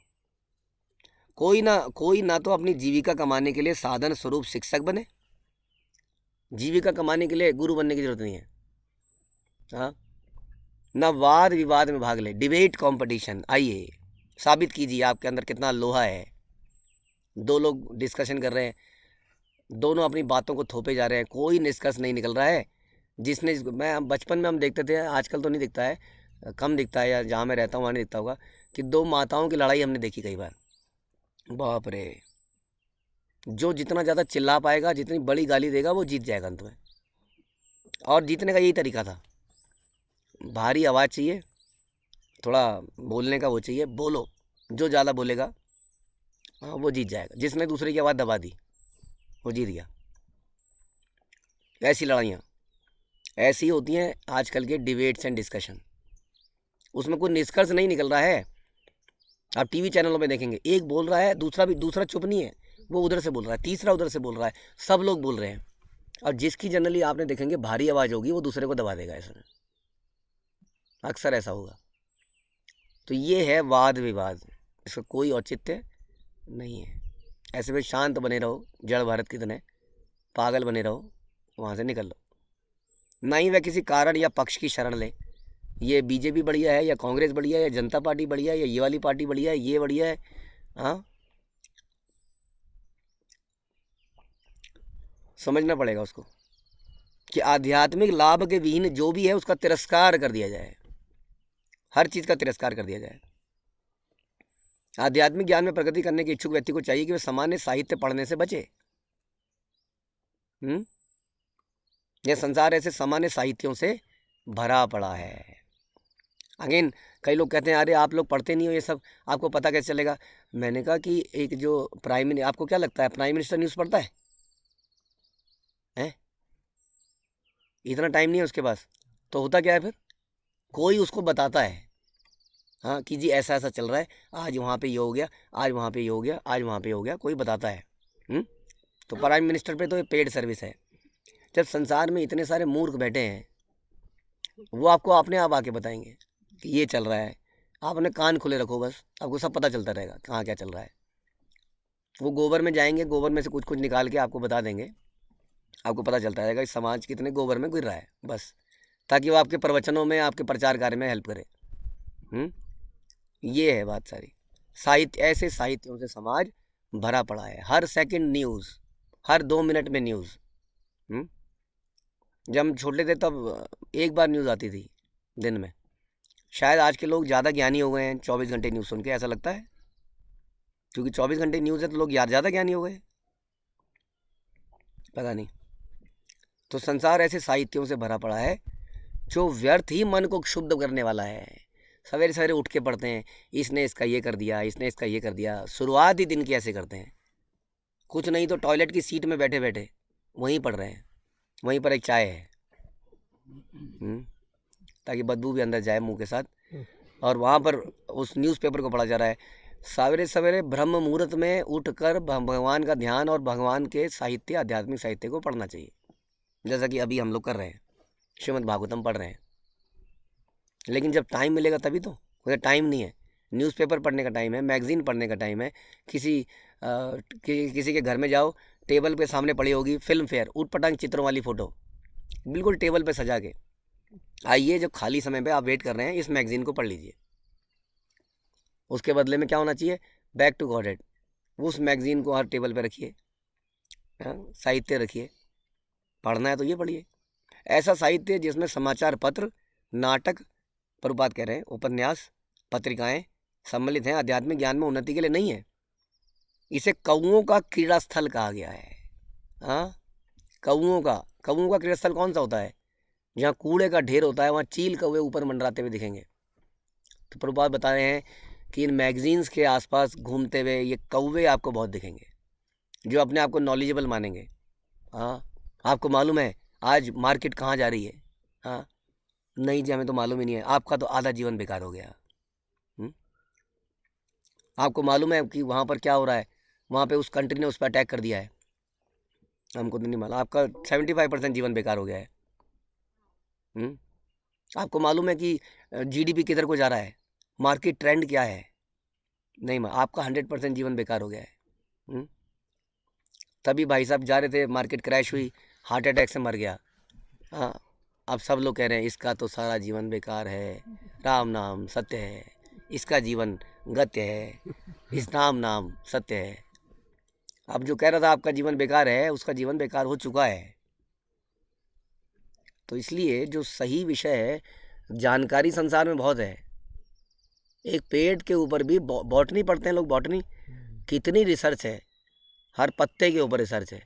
कोई ना तो अपनी जीविका कमाने के लिए साधन स्वरूप शिक्षक बने, जीविका कमाने के लिए गुरु बनने की जरूरत नहीं है। हाँ, ना वाद विवाद में भाग ले, डिबेट कंपटीशन, आइए साबित कीजिए आपके अंदर कितना लोहा है। 2 लोग डिस्कशन कर रहे हैं, दोनों अपनी बातों को थोपे जा रहे हैं, कोई निष्कर्ष नहीं निकल रहा है। मैं बचपन में हम देखते थे, आजकल तो नहीं दिखता है, कम दिखता है, या जहाँ मैं रहता हूँ वहाँ नहीं दिखता होगा, कि 2 माताओं की लड़ाई हमने देखी कई बार। बाप रे, जो जितना ज़्यादा चिल्ला पाएगा, जितनी बड़ी गाली देगा, वो जीत जाएगा अंत में। और जीतने का यही तरीका था, भारी आवाज़ चाहिए, थोड़ा बोलने का वो चाहिए, बोलो, जो ज़्यादा बोलेगा हाँ वो जीत जाएगा। जिसने दूसरे की आवाज़ दबा दी वो जीत गया। ऐसी लड़ाइयाँ ऐसी होती हैं आजकल के डिबेट्स एंड डिस्कशन, उसमें कोई निष्कर्ष नहीं निकल रहा है। आप टीवी चैनलों में देखेंगे, एक बोल रहा है, दूसरा चुप नहीं है, वो उधर से बोल रहा है, तीसरा उधर से बोल रहा है, सब लोग बोल रहे हैं। और जिसकी जनरली आपने देखेंगे भारी आवाज़ होगी, वो दूसरे को दबा देगा, ऐसा अक्सर ऐसा होगा। तो ये है वाद विवाद, इसका कोई औचित्य नहीं है। ऐसे में शांत बने रहो, जड़ भारत की तरह पागल बने रहो, वहाँ से निकल लो। ना ही वह किसी कारण या पक्ष की शरण ले, ये बीजेपी बढ़िया है या कांग्रेस बढ़िया है या जनता पार्टी बढ़िया है या ये वाली पार्टी बढ़िया है, ये बढ़िया है। हाँ, समझना पड़ेगा उसको कि आध्यात्मिक लाभ के विहीन जो भी है उसका तिरस्कार कर दिया जाए, हर चीज़ का तिरस्कार कर दिया जाए। आध्यात्मिक ज्ञान में प्रगति करने के इच्छुक व्यक्ति को चाहिए कि वह सामान्य साहित्य पढ़ने से बचे। यह संसार ऐसे सामान्य साहित्यों से भरा पड़ा है। अगेन कई लोग कहते हैं अरे आप लोग पढ़ते नहीं हो ये सब, आपको पता कैसे चलेगा। मैंने कहा कि एक जो आपको क्या लगता है प्राइम मिनिस्टर न्यूज़ पढ़ता है? इतना टाइम नहीं है उसके पास। तो होता क्या है फिर, कोई उसको बताता है, हाँ कि जी ऐसा ऐसा चल रहा है, आज वहाँ पे ये हो गया, आज वहाँ पे ये हो गया, आज वहाँ पे हो गया, कोई बताता है। तो प्राइम मिनिस्टर पे तो ये पेड सर्विस है। जब संसार में इतने सारे मूर्ख बैठे हैं, वो आपको अपने आप आके बताएंगे कि ये चल रहा है। आप अपने कान खुले रखो, बस आपको सब पता चलता रहेगा कहाँ क्या चल रहा है। वो गोबर में जाएंगे, गोबर में से कुछ कुछ निकाल के आपको बता देंगे, आपको पता चलता रहेगा कि समाज कितने गोबर में गिर रहा है, बस ताकि वो आपके प्रवचनों में, आपके प्रचार कार्य में हेल्प करे। ये है बात सारी। साहित्य, ऐसे साहित्यों से समाज भरा पड़ा है। हर सेकंड न्यूज़, हर 2 मिनट में न्यूज़। जब हम छोटे थे तब एक बार न्यूज़ आती थी दिन में। शायद आज के लोग ज़्यादा ज्ञानी हो गए हैं 24 घंटे न्यूज़ सुन के, ऐसा लगता है, क्योंकि 24 घंटे न्यूज़ है तो लोग यार ज़्यादा ज्ञानी हो गए, पता नहीं। तो संसार ऐसे साहित्यों से भरा पड़ा है जो व्यर्थ ही मन को क्षुब्ध करने वाला है। सवेरे सवेरे उठ के पढ़ते हैं, इसने इसका ये कर दिया, इसने इसका ये कर दिया। शुरुआत ही दिन की ऐसे करते हैं, कुछ नहीं तो टॉयलेट की सीट में बैठे बैठे वहीं पढ़ रहे हैं, वहीं पर एक चाय है, ताकि बदबू भी अंदर जाए मुंह के साथ, और वहाँ पर उस न्यूज़पेपर को पढ़ा जा रहा है। सवेरे सवेरे ब्रह्म मुहूर्त में उठकर भगवान का ध्यान और भगवान के साहित्य, आध्यात्मिक साहित्य को पढ़ना चाहिए, जैसा कि अभी हम लोग कर रहे हैं, श्रीमद् भागवतम पढ़ रहे हैं। लेकिन जब टाइम मिलेगा तभी तो, कोई टाइम नहीं है। न्यूज़पेपर पढ़ने का टाइम है, मैगज़ीन पढ़ने का टाइम है। किसी के घर में जाओ, टेबल पे सामने पड़ी होगी फिल्म फेयर, ऊट पटांग चित्रों वाली फ़ोटो बिल्कुल टेबल पे सजा के। आइए, जो खाली समय पे आप वेट कर रहे हैं, इस मैगज़ीन को पढ़ लीजिए। उसके बदले में क्या होना चाहिए? बैक टू गॉडेड। उस मैगज़ीन को हर टेबल पे रखिए, साहित्य रखिए। पढ़ना है तो ये पढ़िए, ऐसा साहित्य जिसमें समाचार पत्र, नाटक, प्रभुपाद कह रहे हैं उपन्यास, पत्रिकाएं सम्मिलित हैं, आध्यात्मिक ज्ञान में उन्नति के लिए नहीं है। इसे कौओं का क्रीड़ा स्थल कहा गया है। कौओं का क्रीड़ा स्थल कौन सा होता है? जहाँ कूड़े का ढेर होता है, वहाँ चील कौवे ऊपर मंडराते हुए दिखेंगे। तो प्रभुपाद बता रहे हैं कि इन मैगजीन्स के आसपास घूमते हुए ये कौवे आपको बहुत दिखेंगे, जो अपने आप को नॉलेजेबल मानेंगे। आपको मालूम है आज मार्केट कहाँ जा रही है? नहीं जी, हमें तो मालूम ही नहीं है। आपका तो आधा जीवन बेकार हो गया। आपको मालूम है कि वहाँ पर क्या हो रहा है? वहाँ पे उस कंट्री ने उस पर अटैक कर दिया है, हमको तो नहीं मालूम। आपका 75% जीवन बेकार हो गया है। आपको मालूम है कि जीडीपी किधर को जा रहा है, मार्केट ट्रेंड क्या है? नहीं, आपका 100% जीवन बेकार हो गया है। तभी भाई साहब जा रहे थे, मार्केट क्रैश हुई, हार्ट अटैक से मर गया। अब सब लोग कह रहे हैं इसका तो सारा जीवन बेकार है, राम नाम सत्य है, इसका जीवन गत्य है, इस नाम सत्य है। अब जो कह रहा था आपका जीवन बेकार है, उसका जीवन बेकार हो चुका है। तो इसलिए जो सही विषय है, जानकारी संसार में बहुत है। एक पेड़ के ऊपर भी बॉटनी पढ़ते हैं लोग, बॉटनी कितनी रिसर्च है, हर पत्ते के ऊपर रिसर्च है,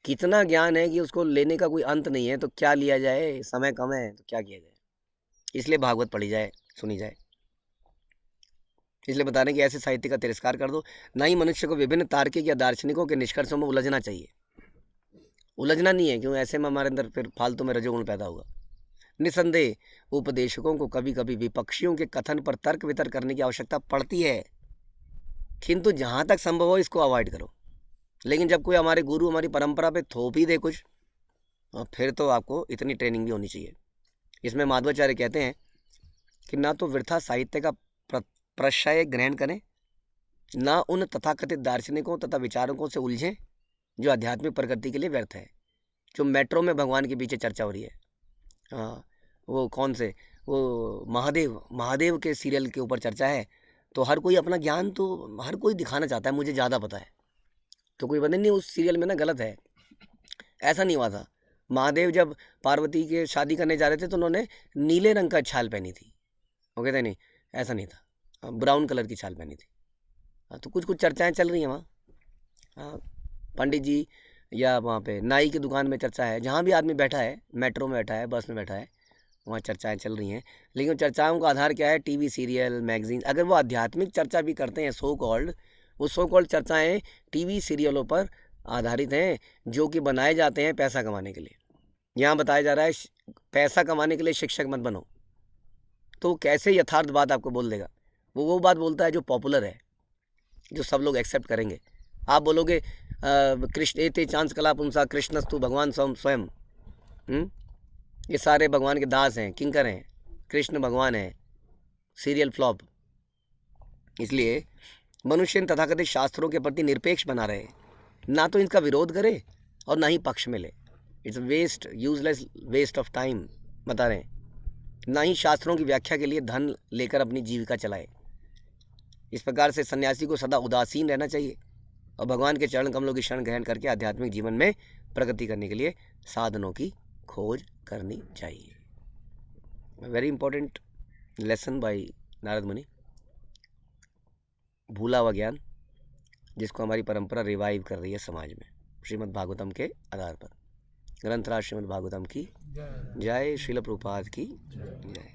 कितना ज्ञान है कि उसको लेने का कोई अंत नहीं है। तो क्या लिया जाए, समय कम है तो क्या किया जाए। इसलिए भागवत पढ़ी जाए, सुनी जाए। इसलिए बता रहे हैं कि ऐसे साहित्य का तिरस्कार कर दो। ना ही मनुष्य को विभिन्न तार्किक या दार्शनिकों के निष्कर्षों में उलझना चाहिए। उलझना नहीं है, क्यों? ऐसे में हमारे अंदर फिर फालतू में रजोगुण पैदा होगा। निसंदेह उपदेशकों को कभी कभी विपक्षियों के कथन पर तर्क वितर्क करने की आवश्यकता पड़ती है, किंतु जहाँ तक संभव हो इसको अवॉइड करो। लेकिन जब कोई हमारे गुरु हमारी परंपरा पे थोप ही दे कुछ, फिर तो आपको इतनी ट्रेनिंग भी होनी चाहिए। इसमें माधवाचार्य कहते हैं कि ना तो वृथा साहित्य का प्रशय ग्रहण करें, ना उन तथाकथित दार्शनिकों तथा विचारकों से उलझें जो आध्यात्मिक प्रगति के लिए व्यर्थ है। जो मेट्रो में भगवान के पीछे चर्चा हो रही है, वो कौन से, वो महादेव के सीरियल के ऊपर चर्चा है। तो हर कोई अपना ज्ञान तो हर कोई दिखाना चाहता है, मुझे ज़्यादा पता है। तो कोई बंदे नहीं, उस सीरियल में ना गलत है, ऐसा नहीं हुआ था। महादेव जब पार्वती के शादी करने जा रहे थे तो उन्होंने नीले रंग का छाल पहनी थी, वो कहते नहीं, ऐसा नहीं था, ब्राउन कलर की छाल पहनी थी। तो कुछ कुछ चर्चाएं चल रही हैं वहाँ। पंडित जी या वहाँ पे नाई की दुकान में चर्चा है, जहाँ भी आदमी बैठा है, मेट्रो में बैठा है, बस में बैठा है, वहाँ चर्चाएं चल रही हैं, लेकिन चर्चाओं का आधार क्या है? TV serial, magazine. अगर वो आध्यात्मिक चर्चा भी करते हैं सो कॉल्ड, वो सो कॉल्ड चर्चाएं टीवी सीरियलों पर आधारित हैं, जो कि बनाए जाते हैं पैसा कमाने के लिए। यहाँ बताया जा रहा है पैसा कमाने के लिए शिक्षक मत बनो, तो कैसे यथार्थ बात आपको बोल देगा? वो बात बोलता है जो पॉपुलर है, जो सब लोग एक्सेप्ट करेंगे। आप बोलोगे कृष्ण एते चांस कला पुंसा कृष्णस्तु भगवान स्वयं, ये सारे भगवान के दास हैं, किंकर हैं, कृष्ण भगवान हैं, सीरियल फ्लॉप। इसलिए मनुष्य इन तथाकथित शास्त्रों के प्रति निरपेक्ष बना रहे, ना तो इनका विरोध करे और ना ही पक्ष में ले। It's waste, useless waste of time बता रहे हैं। ना ही शास्त्रों की व्याख्या के लिए धन लेकर अपनी जीविका चलाए। इस प्रकार से सन्यासी को सदा उदासीन रहना चाहिए और भगवान के चरण कमलों की शरण ग्रहण करके आध्यात्मिक जीवन में प्रगति करने के लिए साधनों की खोज करनी चाहिए। Very important lesson bye Narad मुनि, भूला हुआ ज्ञान जिसको हमारी परंपरा रिवाइव कर रही है समाज में, श्रीमद् भागवतम के आधार पर। ग्रंथराज श्रीमद् भागवतम की जय, श्रील प्रभुपाद की जय।